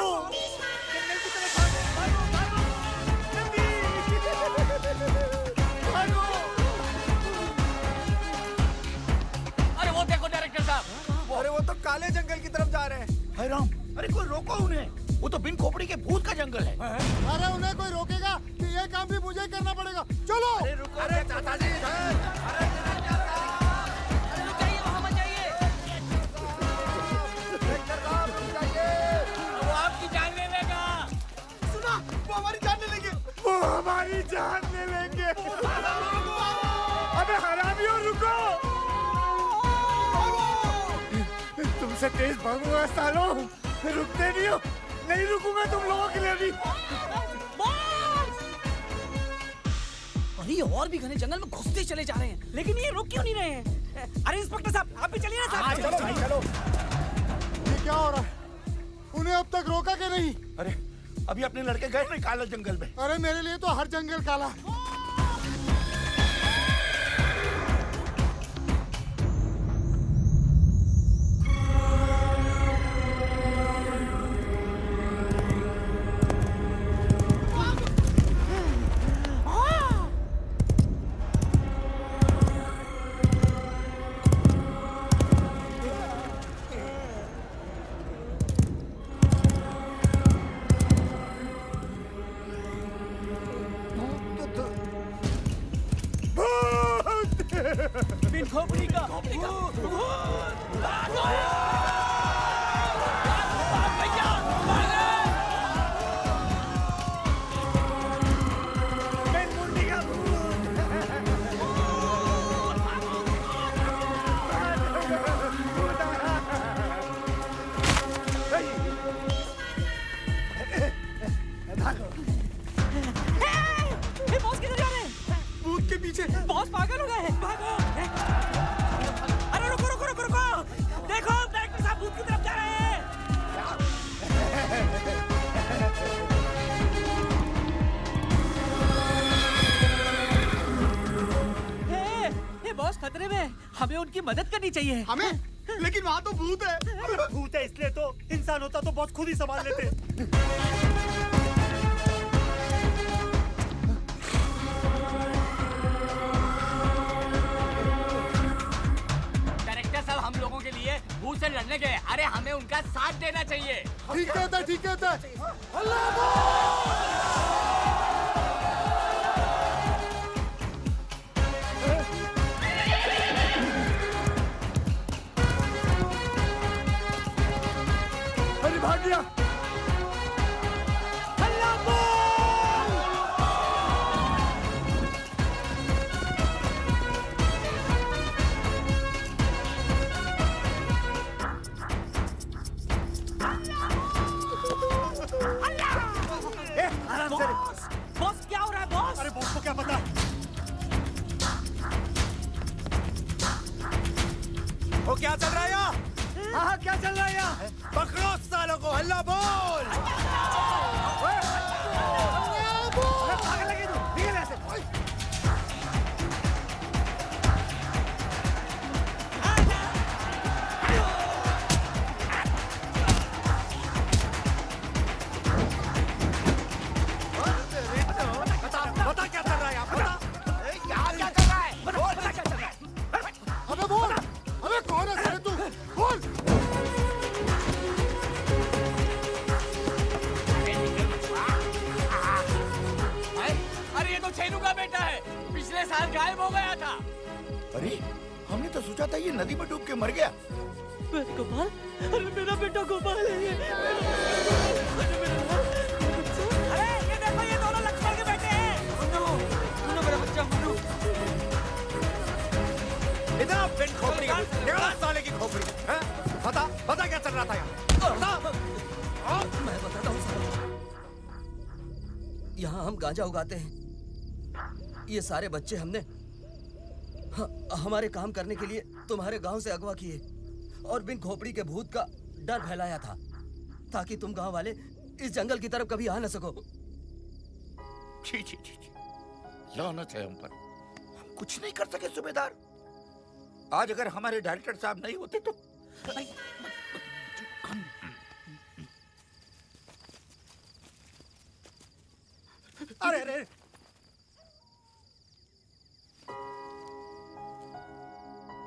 [SPEAKER 14] अरे वो देखो डायरेक्टर साहब।
[SPEAKER 13] अरे वो तो काले जंगल की तरफ जा रहे हैं।
[SPEAKER 4] हाय राम, अरे कोई रोको उन्हें, वो तो बिन खोपड़ी के भूत का जंगल है।
[SPEAKER 12] अरे उन्हें कोई रोकेगा कि ये काम भी मुझे ही करना पड़ेगा? चलो।
[SPEAKER 4] अरे रुको, अरे चाचा जी,
[SPEAKER 14] वो आपकी जान ले लेगा।
[SPEAKER 9] सुना, वो हमारी जान ले लेंगे।
[SPEAKER 1] वो हमारी जान ले लेंगे। अबे हरामियों रुको। तुमसे तेज भागूंगा सालों, रुकते नहीं हो। नहीं रुकूंगा तुम लोगों के लिए भी।
[SPEAKER 14] अरे और भी घने जंगल में घुसते चले जा रहे हैं, लेकिन ये रुक क्यों नहीं रहे हैं? अरे इंस्पेक्टर साहब आप भी चलिए ना साहब।
[SPEAKER 1] चलो भाई चलो।
[SPEAKER 12] ये क्या हो रहा है? उन्हें अब तक रोका कि नहीं?
[SPEAKER 4] अरे अभी अपने लड़के गए ना काले जंगल में।
[SPEAKER 12] अरे मेरे लिए तो हर जंगल काला है।
[SPEAKER 14] बिन खोपड़ी का बॉस किधर जा रहे हैं?
[SPEAKER 9] भूत के पीछे।
[SPEAKER 14] बॉस पागल हो गए हैं। भागो। अरे रुको रुको रुको रुको, देखो डायरेक्टर साहब भूत की तरफ जा रहे हैं। हे बॉस खतरे में, हमें उनकी मदद करनी चाहिए।
[SPEAKER 9] हमें? लेकिन वहाँ तो भूत है। भूत है इसलिए तो, इंसान होता तो बॉस खुद ही संभाल लेते।
[SPEAKER 14] हम लोगों के लिए भूत से लड़ने गए, अरे हमें उनका साथ देना चाहिए।
[SPEAKER 12] ठीक कहता है, ठीक कहता है।
[SPEAKER 1] अरे भाग गया।
[SPEAKER 14] अल्लाह
[SPEAKER 9] बॉस को क्या पता? वो क्या चल रहा है यहाँ? हाँ, क्या चल रहा है यहाँ? पकड़ो सालों को, हल्ला बोल! पागल लगे तू, निकल यहाँ से! बता क्या चल रहा है यहाँ? बता! यहाँ क्या चल रहा है? बता क्या चल रहा है?
[SPEAKER 12] अबे बोल, अबे कौन है साले तू? बोल।
[SPEAKER 14] अरे ये तो छेनू का बेटा है, पिछले साल गायब हो गया था।
[SPEAKER 4] अरे हमने तो सोचा था ये नदी में डूब के मर गया।
[SPEAKER 14] गोपाल, अरे मेरा बेटा गोपाल है ये। अरे ये देखो, ये दोनों लक्ष्मण के बेटे हैं। मुन्नू मेरा बच्चा मुन्नू।
[SPEAKER 9] इधर पेट खोपड़ी का, निकाल साले की खोपड़ी। हैं? बता क्या चल रहा था यहाँ?
[SPEAKER 14] मैं बताता हूँ। यहाँ हम गांजा उगाते हैं। ये सारे बच्चे हमने हमारे काम करने के लिए तुम्हारे गांव से अगवा किए और बिन खोपड़ी के भूत का डर फैलाया था ताकि तुम गांव वाले इस जंगल की तरफ कभी आ न सको।
[SPEAKER 4] छी छी छी छी, लानत है हम पर। हम कुछ नहीं कर सके सूबेदार। आज अगर हमारे डायरेक्टर साहब नहीं होते तो
[SPEAKER 9] अरे अरे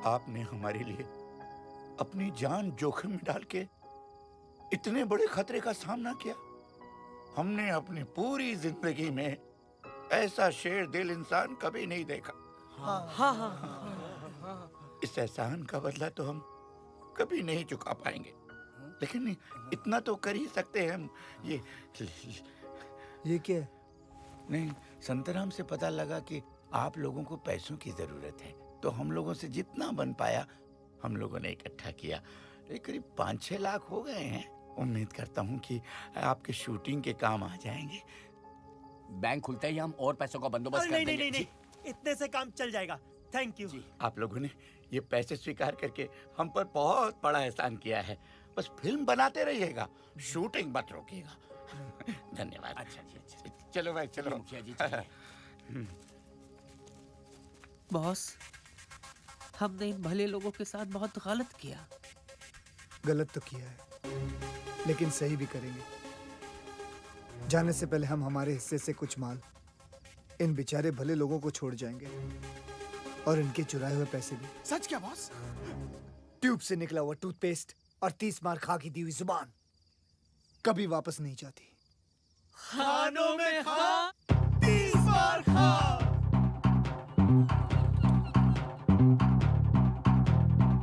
[SPEAKER 4] आपने हमारे लिए अपनी जान जोखिम में डाल के इतने बड़े खतरे का सामना किया। हमने अपनी पूरी जिंदगी में ऐसा शेर दिल इंसान कभी नहीं देखा। इस एहसान का बदला तो हम कभी नहीं चुका पाएंगे, लेकिन इतना तो कर ही सकते हैं हम।
[SPEAKER 1] ये क्या?
[SPEAKER 4] नहीं, संतराम से पता लगा कि आप लोगों को पैसों की जरूरत है, तो हम लोगों से जितना बन पाया हम लोगों ने इकट्ठा किया। करीब 5-6 लाख हो गए हैं। उम्मीद करता हूँ कि आपके शूटिंग के काम आ जाएंगे।
[SPEAKER 14] बैंक खुलते ही हम और पैसों का बंदोबस्त कर देंगे।
[SPEAKER 9] नहीं, इतने से काम चल जाएगा। Thank you.
[SPEAKER 4] आप लोगों ने ये पैसे स्वीकार करके हम पर बहुत बड़ा एहसान किया है। बस फिल्म बनाते रहिएगा, शूटिंग मत रोकिएगा। धन्यवाद।
[SPEAKER 14] अच्छा जी, अच्छा।
[SPEAKER 4] चलो भाई, चलो
[SPEAKER 14] मुखिया जी, चलिए। बॉस, हमने इन भले लोगों के साथ बहुत गलत किया।
[SPEAKER 1] गलत तो किया है, लेकिन सही भी करेंगे। जाने से पहले हम हमारे हिस्से से कुछ माल इन बेचारे भले लोगों को छोड़ जाएंगे और इनके चुराए हुए पैसे भी।
[SPEAKER 9] सच क्या बॉस?
[SPEAKER 1] ट्यूब से निकला हुआ टूथपेस्ट और 30 बार खा की दी हुई जुबान कभी वापस नहीं जाती।
[SPEAKER 9] खानों में खा, 30 बार खा।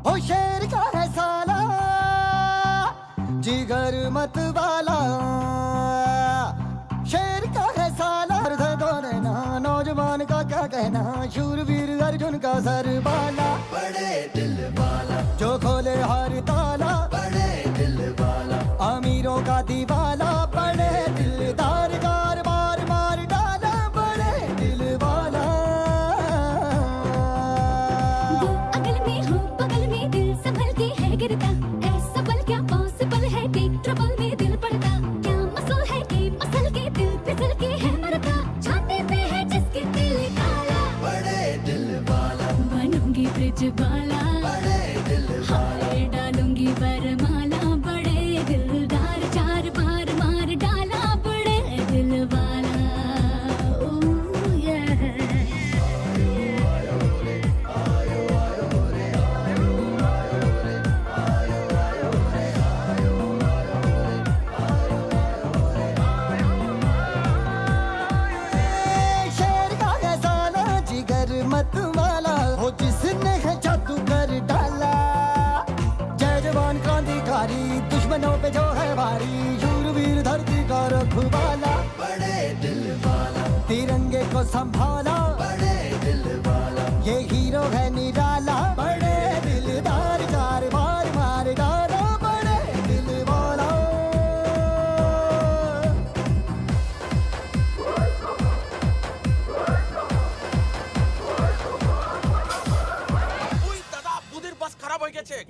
[SPEAKER 10] ओ शेर का है साला, जिगर मत वाला। शेर का है साला, ना नौजवान का क्या कहना, शूरवीर अर्जुन का सरबाला। बड़े दिल वाला, जो खोले हर ताला। बड़े दिल वाला, अमीरों का दीवाला। बड़े दिलदार कार मार मार डाला। बड़े दिल वाला।
[SPEAKER 2] वो अगल में हो बगल में दिल संभल के है गिरता। ऐसा पल क्या पॉसिबल है कि ट्रबल में दिल पड़ता। क्या मसल है कि मसल के दिल फिसल के है मरता। छाती पे है जिसके दिल काला। बड़े दिल वाला, बनूंगी ब्रिज वाला। बड़े दिल वाला, डालूंगी वरमाला। बड़े दिलदार, 4 बार मार डाला। बड़े दिल वाला। ओह yeah।
[SPEAKER 10] शेर का है साला, जिगर मत वाला। हो जिसने है जादू कर डाला। जय जवान क्रांतिकारी, दुश्मनों पे जो है भारी। शूरवीर धरती का रखवाला। बड़े दिल वाला, तिरंगे को संभाला। बड़े दिल वाला, ये हीरो है निराला। बड़े दिलदार, 4 बार मार डाला। बड़े दिल वाला।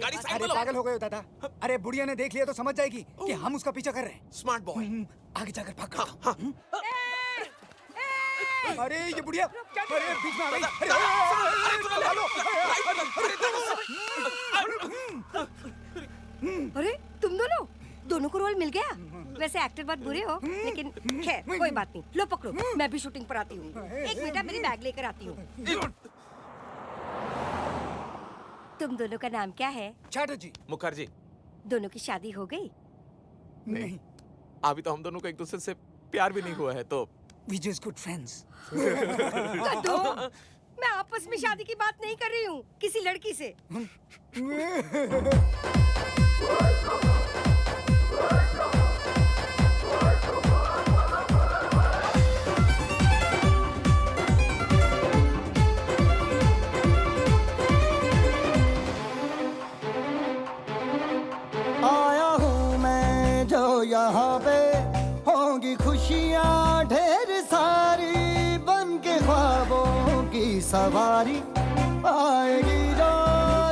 [SPEAKER 11] गाड़ी साइड
[SPEAKER 13] अरे
[SPEAKER 11] में लो।
[SPEAKER 13] पागल हो गए हो दादा। अरे बुढ़िया ने देख लिया तो समझ जाएगी कि हम उसका पीछा कर रहे हैं।
[SPEAKER 11] Smart boy.
[SPEAKER 13] आगे जाकर भाग करता हूं। अरे ये बुढ़िया, अरे बीच में आ गई।
[SPEAKER 3] अरे तुम दोनों को रोल मिल गया। वैसे एक्टर बहुत बुरे हो, लेकिन खैर कोई बात नहीं। लो पकड़ो, मैं भी शूटिंग पर आती हूँ। एक मिनट, मेरी बैग लेकर आती हूँ। तुम दोनों का नाम क्या है?
[SPEAKER 13] चैटर्जी।
[SPEAKER 11] मुखर्जी।
[SPEAKER 3] दोनों की शादी हो गई?
[SPEAKER 11] नहीं, अभी तो हम दोनों को एक दूसरे से प्यार भी नहीं हुआ है, तो
[SPEAKER 13] We just good friends.
[SPEAKER 3] मैं आपस में शादी की बात नहीं कर रही हूँ, किसी लड़की से।
[SPEAKER 10] आया हूँ मैं जो यहाँ पे, होंगी खुशियाँ ढेर सारी, बन के ख्वाबों की सवारी आएगी जो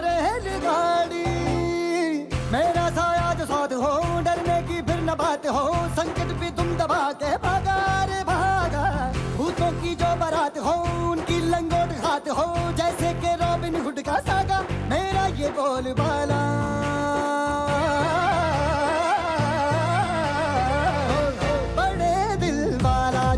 [SPEAKER 10] रेलगाड़ी। मेरा साया जो साथ हो, डरने की फिर न बात हो, संकट भी तुम दबा के भागा रे भागा। भूतों की जो बारात हो, उनकी लंगोट हाथ हो, जैसे के रॉबिन हुड का सागा। मेरा ये बोलबाला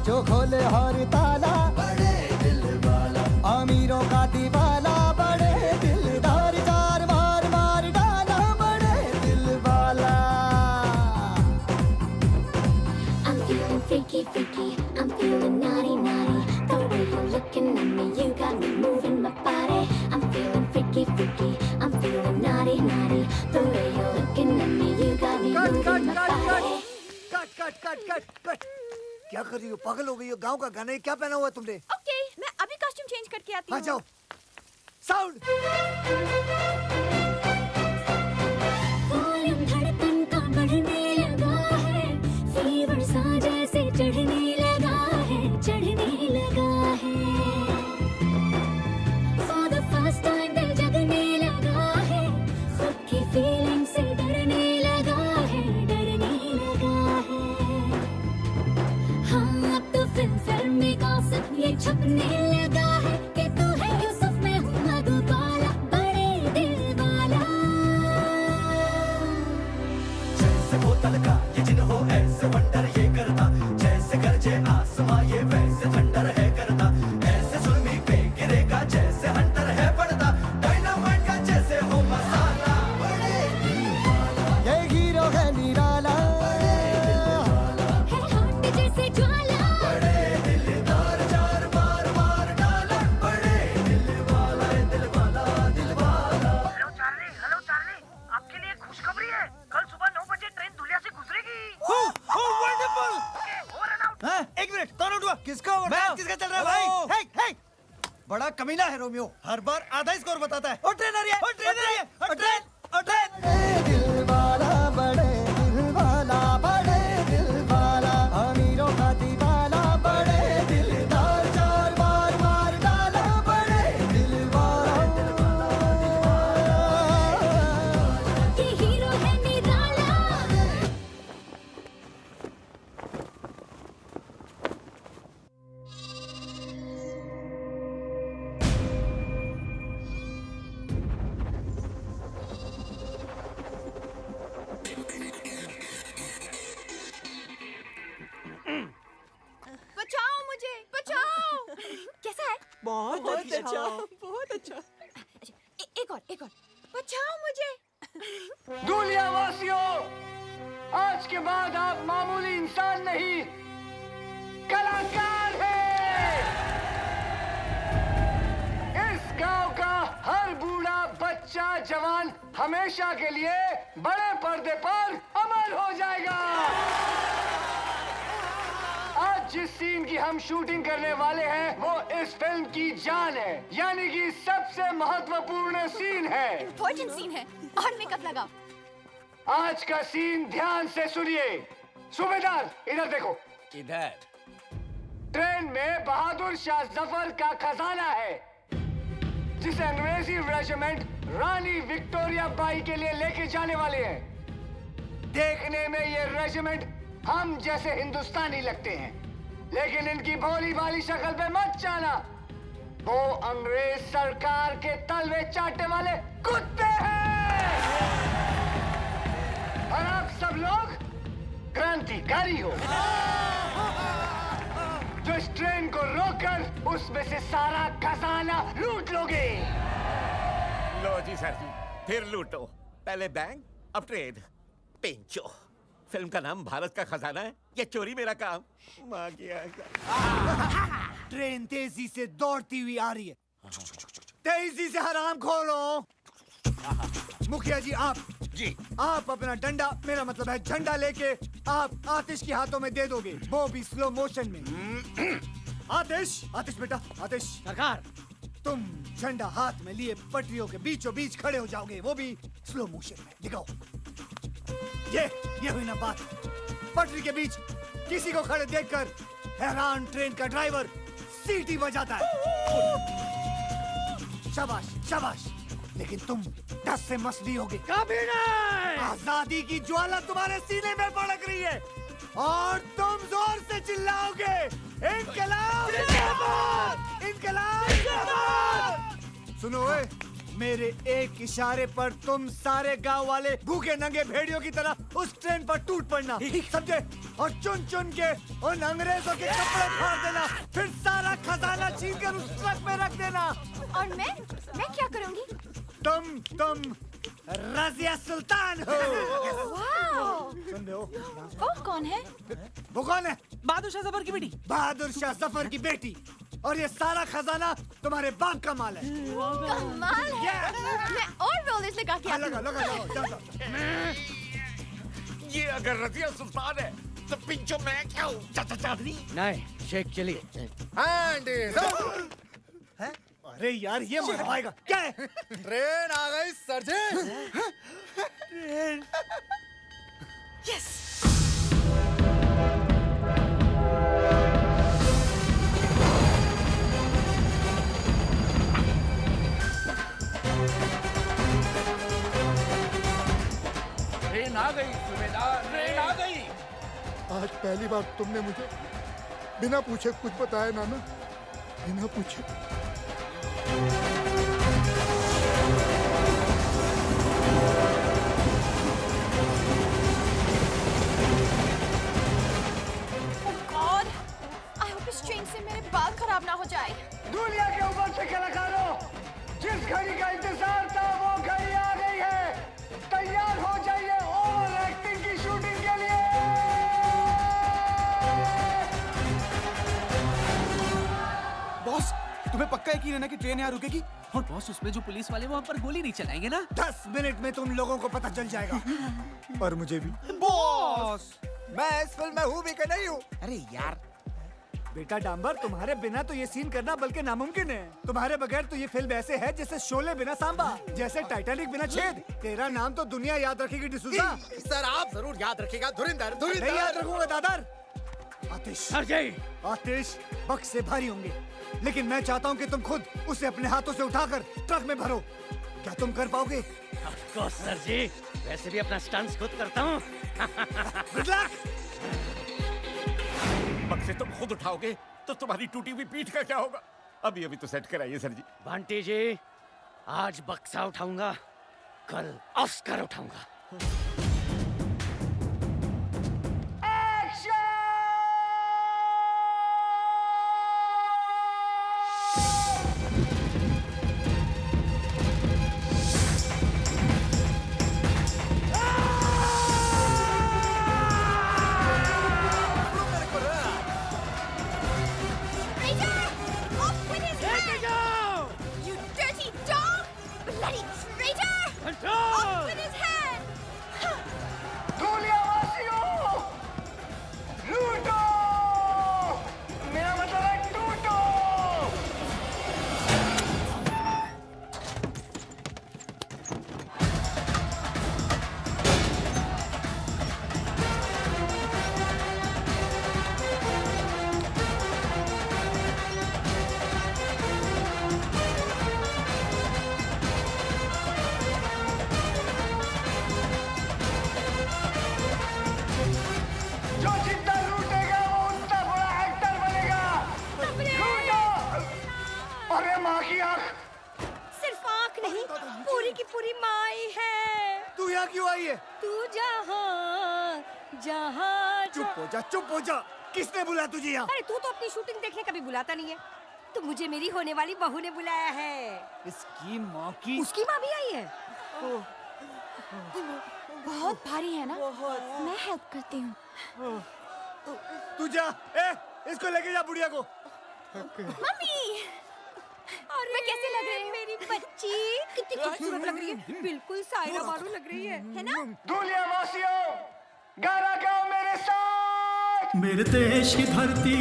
[SPEAKER 10] जो खोले हर ताला, बड़े दिल वाला, अमीरों का दीवाला, बड़े दिलदार, चार बार मार डाला, बड़े दिल वाला।
[SPEAKER 2] I'm feeling freaky, freaky. I'm feeling naughty, naughty. The way you're looking at me, you got me moving my body. I'm feeling freaky, freaky. I'm feeling naughty, naughty. The way you're looking at me, you got me moving my body.
[SPEAKER 1] Cut. क्या कर रही हो? पागल हो गई हो? गांव का गाना है, क्या पहना हुआ है तुमने?
[SPEAKER 3] ओके, मैं अभी कॉस्ट्यूम चेंज करके आती हूँ।
[SPEAKER 1] हाँ जाओ। साउंड।
[SPEAKER 2] वॉल्यूम धड़कन का बढ़ने लगा है, फीवर सा जैसे चढ़ने लगा है, चढ़ने लगा है। For the first time दिल जगने लगा है, खुद की फीलिंग से डरने लगा है, डरने लगा है। हाँ अब तो फिल्म में गॉसिप ये छपने लगा है कि तू है यूसुफ, मैं हूँ मधुबाला, बड़े दिल वाला।
[SPEAKER 10] जैसे बोतल का ये जिन हो ऐसे वंडर ये करता, जैसे गरजे आसमां ये वैसे थंडर है करता, ऐसे सुरमी पे गिरेगा जैसे हंटर है पड़ता, डायनामाइट का जैसे हो मसाला, बड़े दिल वाला। ये हीरो है निराला,
[SPEAKER 2] है हॉट जैसे ज्वाला,
[SPEAKER 10] बड़े दिलदार, चार बार मार डाला, बड़े दिल वाला, दिल वाला, दिल वाला।
[SPEAKER 9] हेलो चार्ली, आपके लिए खुशखबरी है। कल सुबह 9 बजे ट्रेन दुलिया से गुजरेगी।
[SPEAKER 13] वंडरफुल।
[SPEAKER 9] Over and out.
[SPEAKER 13] एक मिनट, कौन उठवा? किसका किसका चल रहा है भाई? हे, बड़ा कमीना है रोमियो, हर बार आधा ही स्कोर बताता है। ट्रेन आ रही है, ट्रेन।
[SPEAKER 10] बड़े दिल वाला, बड़े दिल वाला, बड़े दिल वाला, अमीरों का दीवाना, बड़े दिलदार, चार बार मार डाला, बड़े दिल वाला।
[SPEAKER 2] ये हीरो है निराला।
[SPEAKER 3] बचाओ मुझे, बचाओ। कैसा है?
[SPEAKER 9] बहुत अच्छा।
[SPEAKER 3] एक और। बचाओ मुझे।
[SPEAKER 9] दुलिया वासियों, आज के बाद आप मामूली इंसान नहीं, कलाकार हैं। इस गांव का हर बूढ़ा बच्चा जवान हमेशा के लिए बड़े पर्दे पर अमर हो जाएगा। आज जिस सीन की हम शूटिंग करने वाले हैं वो इस फिल्म की जान है, यानी कि सबसे महत्वपूर्ण सीन है।
[SPEAKER 3] इम्पोर्टेंट सीन है और मेकअप लगाओ।
[SPEAKER 9] आज का सीन ध्यान से सुनिए। सूबेदार इधर देखो।
[SPEAKER 11] इधर।
[SPEAKER 9] ट्रेन में बहादुर शाह जफर का खजाना है, जिसे अंग्रेजी रेजिमेंट
[SPEAKER 13] रानी विक्टोरिया बाई के लिए लेके जाने वाले हैं। देखने में ये रेजिमेंट हम जैसे हिंदुस्तानी लगते हैं, लेकिन इनकी भोली भाली शक्ल पे मत जाना। वो अंग्रेज सरकार के तलवे चाटने वाले कुत्ते हैं। और आप सब लोग क्रांतिकारी हो जो इस ट्रेन को रोककर उसमें से सारा खजाना लूट लोगे।
[SPEAKER 11] लो जी सर जी, फिर लूटो। पहले बैंक, अब ट्रेन। पेंचो, फिल्म का नाम भारत का खजाना है, ये चोरी मेरा काम। माँ की आज्ञा।
[SPEAKER 1] ट्रेन तेजी से दौड़ती हुई आ रही है। तेजी से हराम खोलो। मुखिया जी आप अपना डंडा, मेरा मतलब है झंडा लेके आप आतिश के हाथों में दे दोगे, वो भी स्लो मोशन में। आतिश बेटा, आतिश।
[SPEAKER 14] सरकार,
[SPEAKER 1] तुम झंडा हाथ में लिए पटरियों के बीचों बीच खड़े हो जाओगे, वो भी स्लो मोशन में। दिखाओ। ये हुई ना बात। पटरी के बीच किसी को खड़े देखकर हैरान ट्रेन का ड्राइवर सीटी बजाता है। शाबाश शाबाश, लेकिन तुम डस से मसली होगे।
[SPEAKER 14] कभी नहीं।
[SPEAKER 1] आजादी की ज्वाला तुम्हारे सीने में भड़क रही है और तुम जोर से चिल्लाओगे, इनकलाब जिंदाबाद, इनकलाब जिंदाबाद। सुनो ओए, मेरे एक इशारे पर तुम सारे गांव वाले भूखे नंगे भेड़ियों की तरह उस ट्रेन पर टूट पड़ना, समझे? और चुन चुन के उन अंग्रेजों के कपड़े फाड़ देना, फिर सारा खजाना छीन कर उस ट्रक में रख देना।
[SPEAKER 2] और मैं क्या करूंगी?
[SPEAKER 1] तुम रजिया सुल्तान हो।
[SPEAKER 2] वाओ!
[SPEAKER 1] सुन रहे हो?
[SPEAKER 2] वो कौन है?
[SPEAKER 1] वो कौन है?
[SPEAKER 9] बहादुर शाह जफर की बेटी।
[SPEAKER 1] बहादुर शाह जफर की बेटी। और ये सारा खजाना तुम्हारे बाप का माल है।
[SPEAKER 2] कमाल है। मैं और रोलेस लगा के
[SPEAKER 1] लगा जाओ।
[SPEAKER 11] ये अगर रजिया सुल्तान है तो पिंचो मैं क्या हूँ? चादरी
[SPEAKER 14] नहीं, शेख चलिए।
[SPEAKER 1] अरे यार, ये मरवाएगा क्या है?
[SPEAKER 13] ट्रेन आ गई सर जी।
[SPEAKER 1] ट्रेन।
[SPEAKER 9] यस।
[SPEAKER 4] ट्रेन आ गई सूबेदार, ट्रेन आ गई।
[SPEAKER 12] आज पहली बार तुमने मुझे बिना पूछे कुछ बताया नाना, बिना पूछे।
[SPEAKER 2] गॉड, आई होप इस ट्रेन से मेरे बाल खराब ना हो जाए।
[SPEAKER 13] दुनिया के ऊपर से कलाकारों, जिस घड़ी का इंतजार था वो घड़ी आ गई है। तैयार हो जाइए ओवर एक्टिंग की शूटिंग के लिए।
[SPEAKER 9] बॉस, तुम्हें पक्का यकीन है ना कि ट्रेन यहाँ रुकेगी? और बॉस, उसमें जो पुलिस वाले वहाँ पर गोली नहीं चलाएंगे ना?
[SPEAKER 1] 10 मिनट में तुम लोगों को पता चल जाएगा। और मुझे भी।
[SPEAKER 9] बॉस,
[SPEAKER 13] मैं इस फिल्म में हूँ भी कि नहीं हूँ?
[SPEAKER 9] अरे यार
[SPEAKER 1] बेटा डांबर, तुम्हारे बिना तो ये सीन करना बल्कि नामुमकिन है। तुम्हारे बगैर तो ये फिल्म ऐसे है जैसे शोले बिना सांबा, जैसे टाइटैनिक बिना छेद। तेरा नाम तो दुनिया याद रखेगी डिसूजा।
[SPEAKER 13] सर आप जरूर याद रखिएगा। धुरिंदर
[SPEAKER 1] नहीं याद रखूंगा दादर। आतिश,
[SPEAKER 14] सर जी।
[SPEAKER 1] आतिश बक्स से भारी होंगे, लेकिन मैं चाहता हूँ कि तुम खुद उसे अपने हाथों से उठाकर ट्रक में भरो। क्या तुम कर पाओगे?
[SPEAKER 14] ऑफ कोर्स सर जी, वैसे भी अपना स्टंट्स खुद करता हूँ।
[SPEAKER 1] Good luck.
[SPEAKER 11] बक्से तुम खुद उठाओगे तो तुम्हारी टूटी हुई पीठ का क्या होगा? अभी तो सेट कराइए सर जी।
[SPEAKER 14] बंटी जी, आज बक्सा उठाऊंगा, कल ऑस्कर उठाऊंगा।
[SPEAKER 2] You dirty dog! Bloody traitor!
[SPEAKER 14] Control!
[SPEAKER 2] Off with his head!
[SPEAKER 13] की आंख।
[SPEAKER 3] सिर्फ आंख नहीं, पूरी की पूरी माई है।
[SPEAKER 6] तू यहाँ क्यों आई है?
[SPEAKER 3] तू जहाँ जहाँ
[SPEAKER 6] चुप हो जा। किसने बुलाया तुझे यहाँ?
[SPEAKER 3] अरे तू तो अपनी शूटिंग देखने कभी बुलाता नहीं है। तो मुझे मेरी होने वाली बहू ने बुलाया है।
[SPEAKER 6] इसकी माँ की।
[SPEAKER 3] उसकी माँ भी आई है। बहुत भारी है ना? मैं हेल्प करती हूँ।
[SPEAKER 6] तू जा, इसको लेके जा बुढ़िया को।
[SPEAKER 3] मम्मी, और मैं कैसे लग रही हूँ? मेरी बच्ची कितनी खूबसूरत लग रही है। बिल्कुल सायरा बानो लग रही है ना?
[SPEAKER 13] धूलिया वासियों, गाना गाओ मेरे साथ।
[SPEAKER 5] मेरे देश की धरती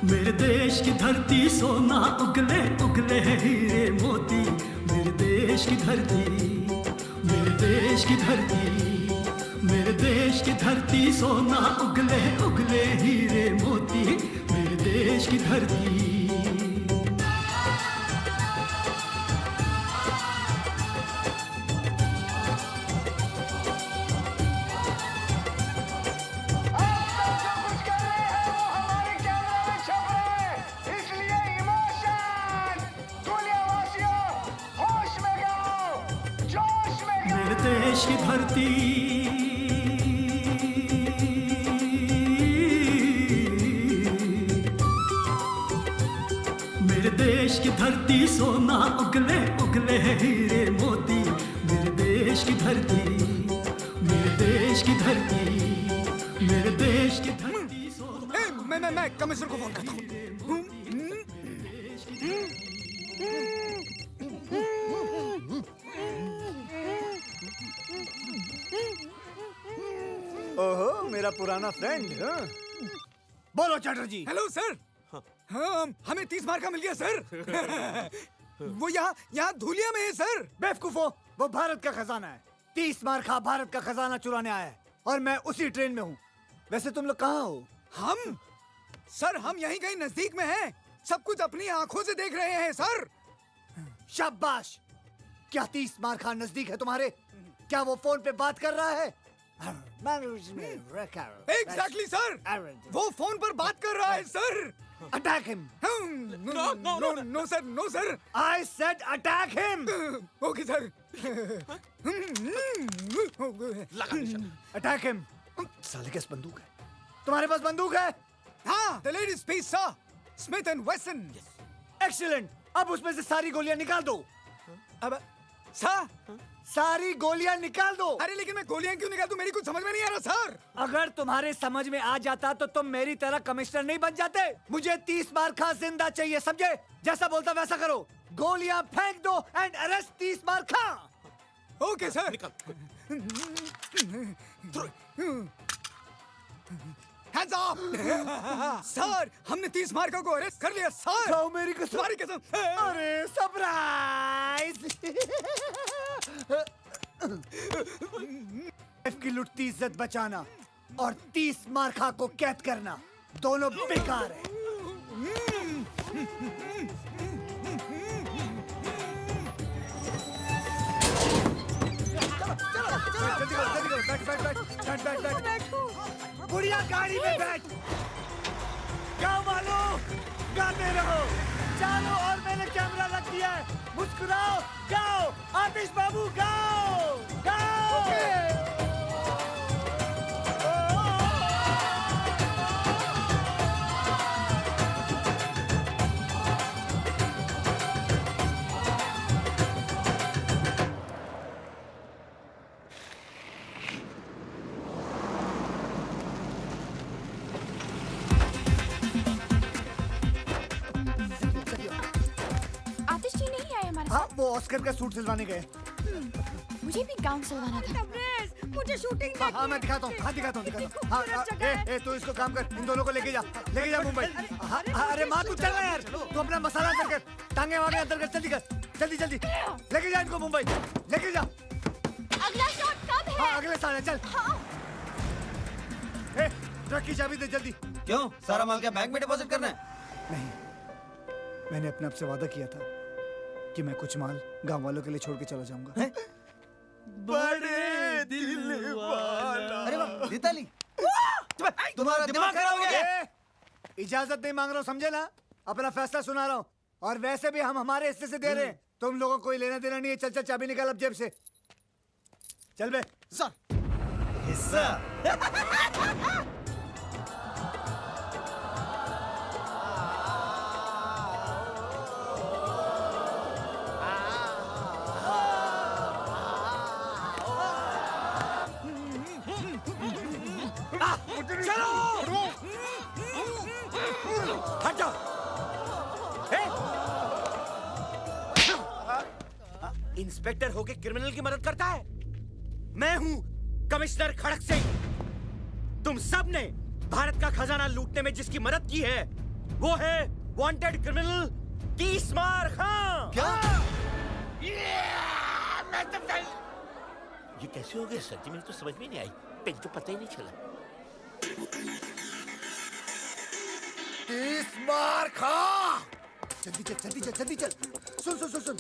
[SPEAKER 5] मेरे देश की धरती सोना उगले उगले हीरे मोती। मेरे देश की धरती, मेरे देश की धरती, मेरे देश की धरती सोना उगले उगले हीरे मोती। मेरे देश की धरती। देश की धरती मेरे देश की धरती सोना उगले उगले हीरे मोती। मेरे देश की धरती, मेरे देश की धरती, मेरे देश की धरती सोना।
[SPEAKER 12] मैं कमिश्नर को फोन करता हूँ।
[SPEAKER 6] ओहो, मेरा पुराना फ्रेंड। बोलो चटर्जी।
[SPEAKER 12] Hello sir. हाँ, हमें 30 मार्का मिल गया सर। वो यहाँ धूलिया में है सर।
[SPEAKER 6] बेवकूफो, वो भारत का खजाना है। 30 मार्का भारत का खजाना चुराने आया है और मैं उसी ट्रेन में हूँ। वैसे तुम लोग कहाँ हो?
[SPEAKER 12] हम सर, हम यहीं कहीं नजदीक में हैं। सब कुछ अपनी आंखों से देख रहे हैं सर।
[SPEAKER 6] शाबाश। क्या 30 मार्का नजदीक है तुम्हारे? क्या वो फोन पे बात कर रहा है?
[SPEAKER 12] एग्जैक्टली सर, वो फोन पर बात कर रहा है sir.
[SPEAKER 6] Attack him.
[SPEAKER 12] No sir, no sir.
[SPEAKER 6] I said attack him.
[SPEAKER 12] Okay sir.
[SPEAKER 6] Attack him. साले के बंदूक है? तुम्हारे पास बंदूक है?
[SPEAKER 12] हाँ, the ladies piece sir, Smith and Wesson.
[SPEAKER 6] Excellent. अब उसमें से सारी गोलियां निकाल दो।
[SPEAKER 12] अब सर,
[SPEAKER 6] सारी गोलियां निकाल दो।
[SPEAKER 12] अरे लेकिन मैं गोलियां क्यों निकाल दूं? मेरी कुछ समझ में नहीं आ रहा सर।
[SPEAKER 6] अगर तुम्हारे समझ में आ जाता तो तुम मेरी तरह कमिश्नर नहीं बन जाते। मुझे 30 मार्का जिंदा चाहिए, समझे? जैसा बोलता वैसा करो। गोलियां फेंक दो एंड अरेस्ट 30 मार्का।
[SPEAKER 12] Okay sir. Hands up! Sir, हमने 30 मार्का को अरेस्ट कर लिया सर।
[SPEAKER 6] खाओ मेरी कसम।
[SPEAKER 12] तुम्हारी कसम।
[SPEAKER 6] अरे सरप्राइज। की लुटती इज्जत बचाना और 30 मार्का को कैद करना दोनों बेकार है। जल्दी करो, बैठ। बुढ़िया गाड़ी में बैठ। गाओ वालों, गाते रहो। चलो, और मैंने कैमरा रख दिया है। मुस्कुराओ, गाओ। आतिश बाबू गाओ, गाओ। हाँ, वो ऑस्कर का सूट सिलवाने गए।
[SPEAKER 2] मुझे भी गाउन सिलवाना था।
[SPEAKER 3] मुझे शूटिंग देखनी है।
[SPEAKER 6] हाँ, मैं दिखाता हूँ। हाँ, तू इसको काम कर। इन दोनों को लेके जा मुंबई। अरे माँ, तू चल यार। तू अपना मसाला अंदर कर, टांगे वांगे अंदर कर। जल्दी कर, जल्दी लेके जा इनको मुंबई। लेके जा।
[SPEAKER 2] अगला शॉट कब है?
[SPEAKER 6] हाँ, अगले साल है। चल। ट्रक की चाबी दे जल्दी।
[SPEAKER 14] क्यों? सारा माल क्या बैंक में डिपॉजिट करना है?
[SPEAKER 6] नहीं, मैंने अपने आप से वादा किया था कि मैं कुछ माल गांव वालों के लिए छोड़ के चला जाऊंगा।
[SPEAKER 14] बड़े दिल वाला। अरे वाह, दीताली।
[SPEAKER 6] दिमाग खराब हो गया। इजाजत नहीं मांग रहा हूँ, समझे ना? अपना फैसला सुना रहा हूँ। और वैसे भी हम हमारे हिस्से से दे रहे हैं, तुम लोगों को कोई लेना देना नहीं है। चल चल चाबी निकाल अब जेब से। चल बे।
[SPEAKER 9] सर
[SPEAKER 6] हिस्सा।
[SPEAKER 11] हट जाओ। इंस्पेक्टर होके क्रिमिनल की मदद करता है? मैं हूं कमिश्नर खड़क सिंह। तुम सब ने भारत का खजाना लूटने में जिसकी मदद की है वो है वांटेड क्रिमिनल तीसमार खां।
[SPEAKER 6] क्या?
[SPEAKER 11] ये कैसे हो गया सर जी? मुझे तो समझ में नहीं आई। पेन तो पता ही नहीं चला।
[SPEAKER 6] तीसमार खां। जल्दी चल जल्दी चल जल्दी चल। सुन सुन सुन सुन,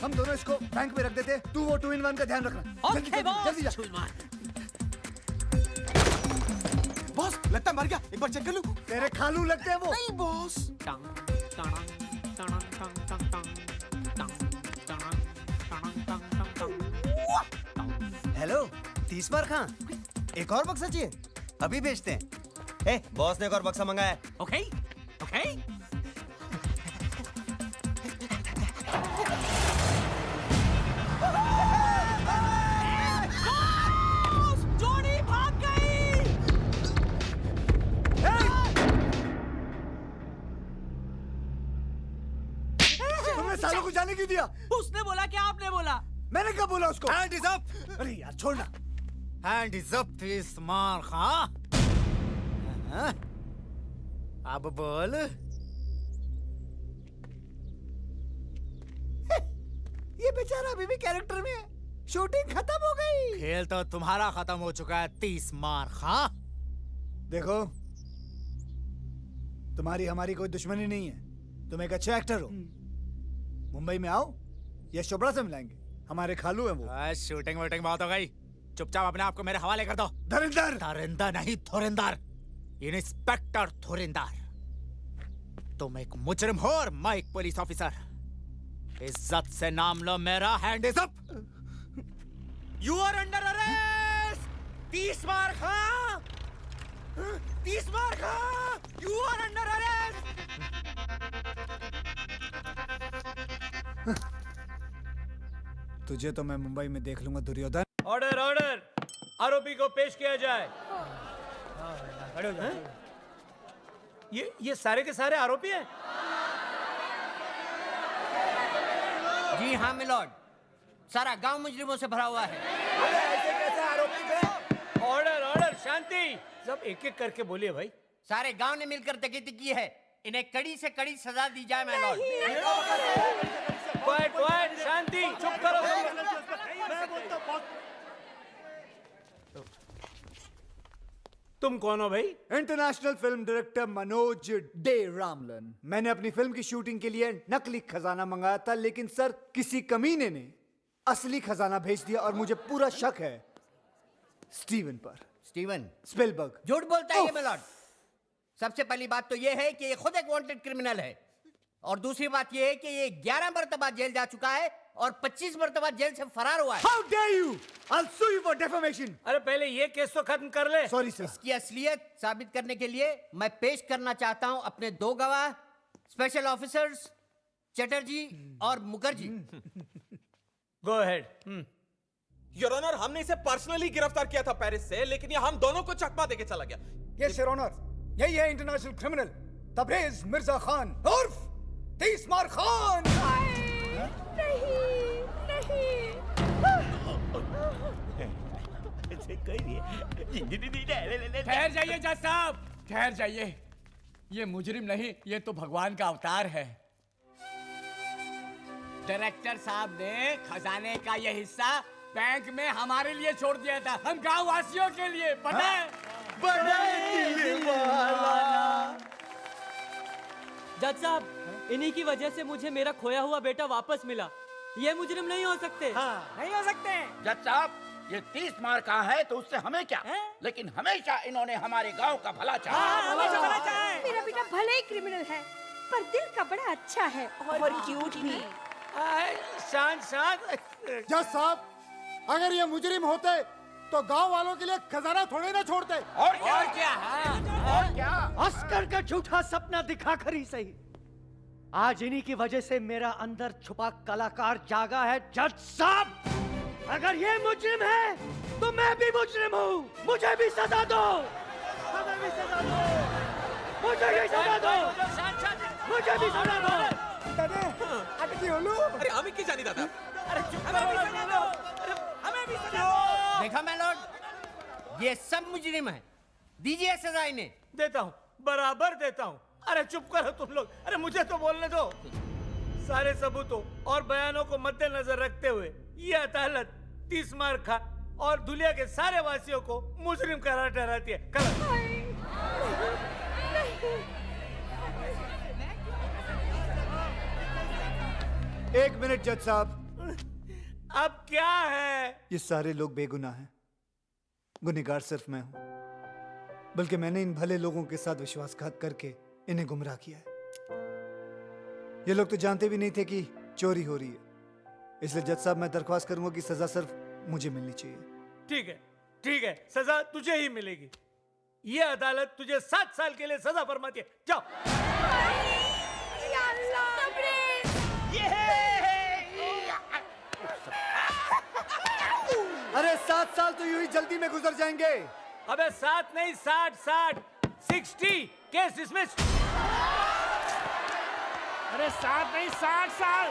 [SPEAKER 6] हम दोनों इसको बैंक में रख देते। तू वो 2 in 1 का ध्यान रखना। जल्दी जल्दी जल्दी जा।
[SPEAKER 9] बॉस लगता है मर गया, एक बार चेक कर लूं।
[SPEAKER 6] तेरे खालू लगते हैं वो।
[SPEAKER 9] नहीं बॉस।
[SPEAKER 15] हेलो तीसमार खां, एक और बक्सा चाहिए? अभी भेजते हैं। ए, बॉस ने एक और बक्सा मंगाया है।
[SPEAKER 9] Okay okay. जोड़ी भाग गई।
[SPEAKER 6] तुमने सालों को जाने क्यों दिया?
[SPEAKER 9] उसने बोला कि आपने बोला?
[SPEAKER 6] मैंने कब बोला उसको?
[SPEAKER 15] Hand is up.
[SPEAKER 6] अरे यार छोड़ना।
[SPEAKER 15] हैंड इज अप तीसमार खां। हाँ? अब बोल।
[SPEAKER 6] ये बेचारा अभी भी कैरेक्टर में है। शूटिंग खत्म हो गई।
[SPEAKER 15] खेल तो तुम्हारा खत्म हो चुका है तीसमार खां।
[SPEAKER 6] देखो, तुम्हारी हमारी कोई दुश्मनी नहीं है। तुम एक अच्छे एक्टर हो। मुंबई में आओ, यश चोपड़ा से मिलाएंगे। हमारे खालू हैं वो।
[SPEAKER 15] शूटिंग वूटिंग बहुत हो गई। चुपचाप अपने आप को मेरे हवाले कर दो।
[SPEAKER 6] धुरंधर।
[SPEAKER 15] धुरंधर नहीं, धुरंधर। इंस्पेक्टर धुरंधर। तुम एक मुजरिम हो और मैं एक पुलिस ऑफिसर। इज्जत से नाम लो मेरा। Hand is up.
[SPEAKER 11] You are under arrest Teesmar Khan. Teesmar Khan, you are under arrest.
[SPEAKER 6] तुझे तो मैं मुंबई में देख लूंगा दुर्योधन।
[SPEAKER 5] ऑर्डर ऑर्डर, आरोपी को पेश किया जाए।
[SPEAKER 9] ये सारे के सारे आरोपी हैं?
[SPEAKER 14] जी हाँ मिलॉर्ड, सारा गांव मुजरिमों से भरा हुआ है।
[SPEAKER 9] ऐसे कैसे आरोपी पे? ऑर्डर ऑर्डर, शांति। सब एक एक करके बोलिए भाई।
[SPEAKER 14] सारे गांव ने मिलकर डकैती की है। इन्हें कड़ी से कड़ी सजा दी जाए मिलॉर्ड।
[SPEAKER 9] क्वाइट क्वाइट, शांति, चुप करो। तुम कौन हो भाई?
[SPEAKER 6] International film director Manoj De Ramlan. मैंने अपनी फिल्म की शूटिंग के लिए नकली खजाना मंगाया था, लेकिन सर किसी कमीने ने असली खजाना भेज दिया और मुझे पूरा शक है स्टीवन पर।
[SPEAKER 14] Steven
[SPEAKER 6] Spielberg.
[SPEAKER 14] झूठ बोलता है ये मिलॉर्ड। सबसे पहली बात तो ये है कि ये खुद एक वांटेड क्रिमिनल है, और दूसरी बात ये है कि ये 11 मरतबा जेल जा चुका है और 25 मरतबा जेल से फरार हुआ है।
[SPEAKER 6] How dare you? I'll sue you for defamation.
[SPEAKER 9] अरे पहले ये केस तो खत्म कर ले।
[SPEAKER 6] Sorry sir.
[SPEAKER 14] इसकी असलियत साबित करने के लिए मैं पेश करना चाहता हूं अपने 2 गवाह, स्पेशल ऑफिसर्स चटर्जी और Mukherjee.
[SPEAKER 9] Go ahead.
[SPEAKER 16] Your honour, हमने इसे पर्सनली गिरफ्तार किया था पेरिस से, लेकिन ये हम दोनों को चकमा देके चला गया।
[SPEAKER 13] यस योर ऑनर, यही है इंटरनेशनल क्रिमिनल तबरेज मिर्जा खान उर्फ तीसमार खान।
[SPEAKER 9] ठहर जाइए जज साहब, ठहर जाइए। ये मुजरिम नहीं, ये तो भगवान का अवतार है। डायरेक्टर साहब ने खजाने का ये हिस्सा बैंक में हमारे लिए छोड़ दिया था, हम गांव वासियों के लिए। पता है?
[SPEAKER 5] जज साहब, इन्हीं की वजह से मुझे मेरा खोया हुआ बेटा वापस मिला। ये मुजरिम नहीं हो सकते।
[SPEAKER 9] नहीं हो सकते।
[SPEAKER 4] जज साहब, ये 30 मार का है तो उससे हमें क्या, लेकिन हमेशा इन्होंने हमारे गांव का भला चाहा।
[SPEAKER 3] मेरा बेटा भले ही क्रिमिनल है पर दिल का बड़ा अच्छा है और क्यूट भी।
[SPEAKER 12] शांत शांत। जज साहब, अगर ये मुजरिम होते तो गांव वालों के लिए खजाना थोड़े ना छोड़ते।
[SPEAKER 4] और क्या? और क्या?
[SPEAKER 10] अस्कर का झूठा सपना दिखाकर ही सही, आज इन्हीं की वजह से मेरा अंदर छुपा कलाकार जागा है। जज साहब, अगर ये मुजरिम है तो मैं भी मुजरिम हूँ, मुझे भी सजा दो, मुझे भी सजा दो, मुझे भी सजा दो, मुझे भी सजा दो।
[SPEAKER 16] अरे हमें की जानी दादा।
[SPEAKER 14] अरे चुप करो, हमें भी सजा दो। देखा मैलॉर्ड, ये सब मुजरिम है, दीजिए सजा इन्हें।
[SPEAKER 10] देता हूँ, बराबर देता हूँ। अरे चुप करो तुम लोग, अरे मुझे तो बोलने दो। सारे सबूतों और बयानों को मद्देनजर रखते हुए ये अदालत 30 मार खा और दुनिया के सारे वासियों को मुजरिम करार ठहराती है।
[SPEAKER 6] एक मिनट जज साहब,
[SPEAKER 10] अब क्या है?
[SPEAKER 6] ये सारे लोग बेगुनाह हैं, गुनहगार सिर्फ मैं हूं। बल्कि मैंने इन भले लोगों के साथ विश्वासघात करके इन्हें गुमराह किया है। ये लोग तो जानते भी नहीं थे कि चोरी हो रही है। इसलिए जज साहब, मैं दरख्वास्त करूंगा कि सजा सिर्फ मुझे मिलनी चाहिए।
[SPEAKER 10] ठीक है, ठीक है, सजा तुझे ही मिलेगी। ये अदालत तुझे 7 साल के लिए सजा फरमाती है। जाओ।
[SPEAKER 6] अरे 7 साल तो यूं ही जल्दी में गुजर जाएंगे।
[SPEAKER 10] अबे 7 नहीं, 60 केस डिसमिस। अरे 7 नहीं, 60 साल,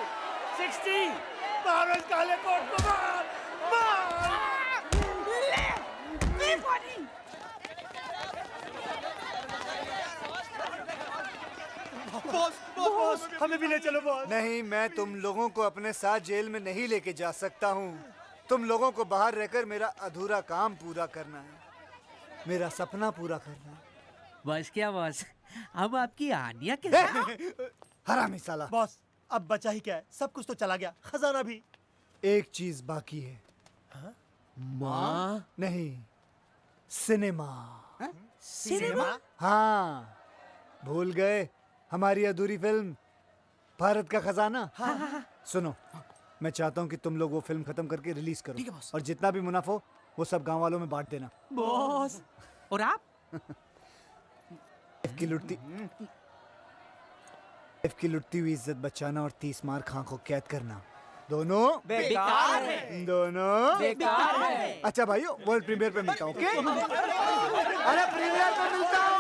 [SPEAKER 10] 60। मारो काले कोट को, मार। बॉस, हमें भी ले चलो बॉस।
[SPEAKER 6] नहीं, मैं तुम लोगों को अपने साथ जेल में नहीं लेके जा सकता हूँ। तुम लोगों को बाहर रहकर मेरा अधूरा काम पूरा करना है, मेरा सपना पूरा करना है।
[SPEAKER 17] बस क्या बॉस, अब आपकी आनिया के
[SPEAKER 6] हरामी साला।
[SPEAKER 10] बॉस, अब बचा ही क्या है, सब कुछ तो चला गया, खजाना भी।
[SPEAKER 6] एक चीज बाकी है।
[SPEAKER 17] माँ?
[SPEAKER 6] नहीं, सिनेमा।
[SPEAKER 10] सिनेमा?
[SPEAKER 6] हाँ, भूल गए हमारी अधूरी फिल्म भारत का खजाना। सुनो, मैं चाहता हूँ कि तुम लोग वो फिल्म खत्म करके रिलीज करो, और जितना भी मुनाफा हो वो सब गांव वालों में बांट देना।
[SPEAKER 17] बॉस, और आप?
[SPEAKER 6] की लुटती हुई इज्जत बचाना और 30 मार खां को कैद करना, दोनों
[SPEAKER 10] बेकार है।
[SPEAKER 6] दोनों
[SPEAKER 10] बेकार है।
[SPEAKER 6] अच्छा भाइयों, वर्ल्ड प्रीमियर पे मिलता हूँ। अरे प्रीमियर पे मिलता हूँ।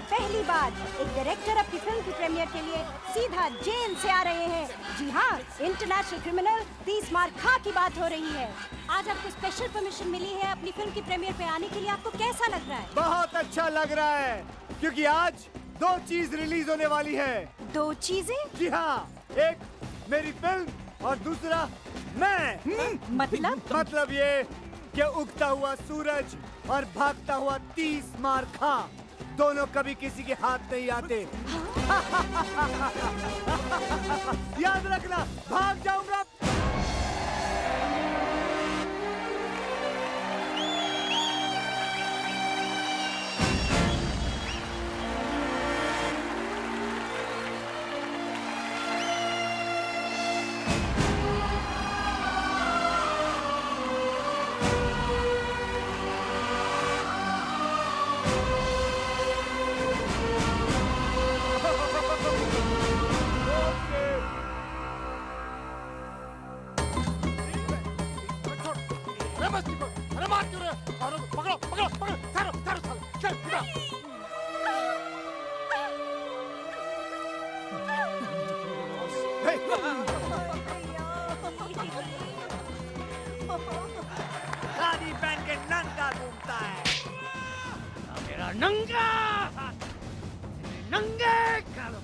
[SPEAKER 3] पहली बार एक डायरेक्टर अपनी फिल्म की प्रीमियर के लिए सीधा जेल से आ रहे हैं। जी हाँ, इंटरनेशनल क्रिमिनल 30 मार खां की बात हो रही है। आज आपको स्पेशल परमिशन मिली है अपनी फिल्म की प्रीमियर पे आने के लिए। आपको कैसा लग रहा है?
[SPEAKER 6] बहुत अच्छा लग रहा है, क्योंकि आज 2 चीज रिलीज होने वाली है।
[SPEAKER 3] 2 चीजें?
[SPEAKER 6] जी हाँ, एक मेरी फिल्म और दूसरा मैं। मतलब ये कि उगता हुआ सूरज और भागता हुआ 30 मार खां दोनों कभी किसी के हाथ नहीं आते। याद रखना, भाग जाऊंगा। खादी पहन के नंगा घूमता है।
[SPEAKER 14] मेरा नंगा नंगे करो।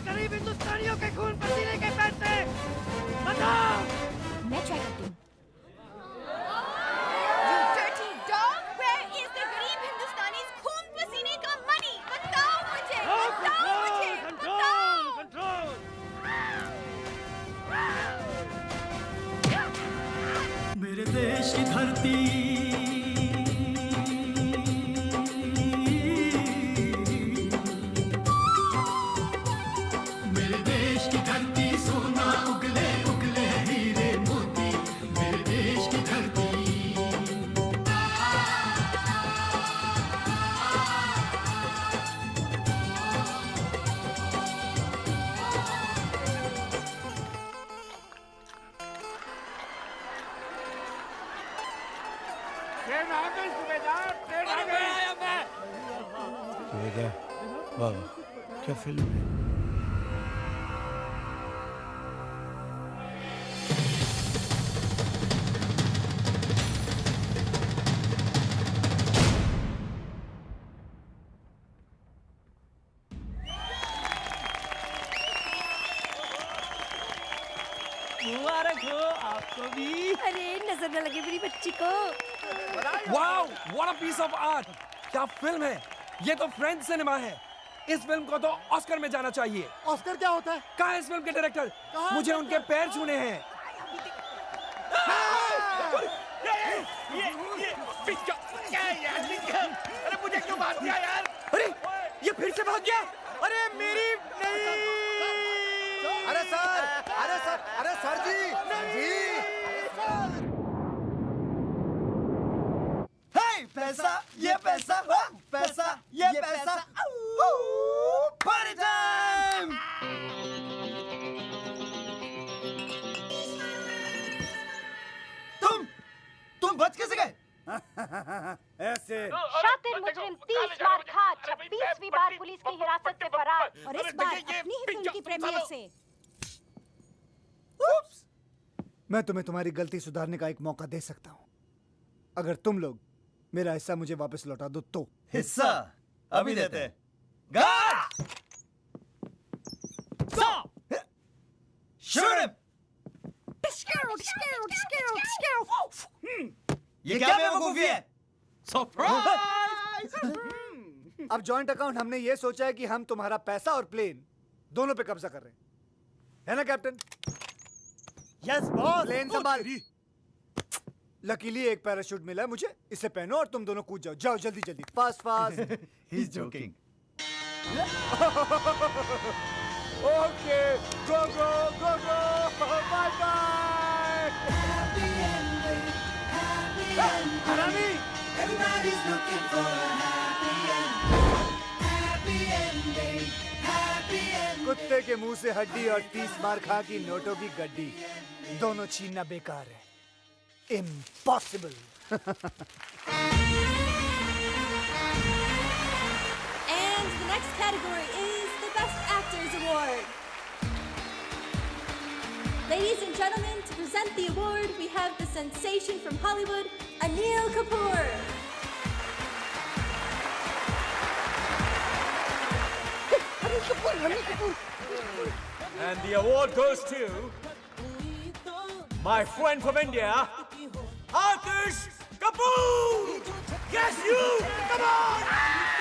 [SPEAKER 14] गरीब हिंदुस्तानियों के खून पसीने के पैसे बताओ।
[SPEAKER 2] मैं ट्राई करती हूँ।
[SPEAKER 3] You dirty dog! Where is the गरीब हिंदुस्तानीज़ खून पसीने का money? बताओ मुझे, बताओ मुझे, बताओ।
[SPEAKER 5] मेरे देश की धरती मेरे देश की धरती सोना उगले उगले हीरे मोती मेरे देश की धरती
[SPEAKER 4] ट्रेन आ गई सुबेदार, ट्रेन आ गई।
[SPEAKER 18] वाह क्या फिल्म है।
[SPEAKER 17] मुबारक हो आपको भी।
[SPEAKER 3] अरे नजर न लगे मेरी बच्ची को।
[SPEAKER 16] Wow, what a piece of art! क्या फिल्म है! ये तो फ्रेंच सिनेमा है। इस फिल्म को तो ऑस्कर में जाना चाहिए।
[SPEAKER 12] ऑस्कर क्या होता है?
[SPEAKER 16] कहाँ है इस फिल्म के डायरेक्टर? मुझे उनके पैर छूने हैं।
[SPEAKER 4] अरे मुझे क्यों भाग दिया यार?
[SPEAKER 16] अरे ये फिर से भाग गया। अरे मेरी नहीं।
[SPEAKER 6] अरे सर, अरे सर, अरे सर जी, जी। हे पैसा, ये पैसा, पैसा, ये पैसा। Party time. तुम बच कैसे गए? ऐसे
[SPEAKER 2] शातिर मुजरिम 30 बार खा 26वीं बार पुलिस की हिरासत से फरार और इस बार अपनी ही फिल्म की प्रीमियर से।
[SPEAKER 1] मैं तुम्हें तुम्हारी गलती सुधारने का एक मौका दे सकता हूँ। अगर तुम लोग मेरा हिस्सा मुझे वापस लौटा दो तो।
[SPEAKER 6] हिस्सा अभी देते हैं। ये क्या बेवकूफी है?
[SPEAKER 1] अब जॉइंट अकाउंट हमने ये सोचा है कि हम तुम्हारा पैसा और प्लेन दोनों पे कब्जा कर रहे हैं, है ना कैप्टन?
[SPEAKER 6] Yes boss.
[SPEAKER 1] प्लेन संभाल। लकीली एक पैराशूट मिला है मुझे, इसे पहनो और तुम दोनों कूद जाओ। जाओ जल्दी जल्दी, fast fast.
[SPEAKER 6] He is joking.
[SPEAKER 1] Okay, go go go go, bye bye. हरामी,
[SPEAKER 10] Everybody's looking for a happy ending. Happy ending. Happy ending.
[SPEAKER 1] कुत्ते के मुंह से हड्डी और 30 बार खा की नोटों की गड्डी दोनों छीनना बेकार है। Impossible.
[SPEAKER 2] And the next category is the Best Actors Award. Ladies and gentlemen, to present the award, we have the sensation from Hollywood, Anil Kapoor.
[SPEAKER 16] And the award goes to my friend from India, Aatish Kapoor. Yes, you. Come on.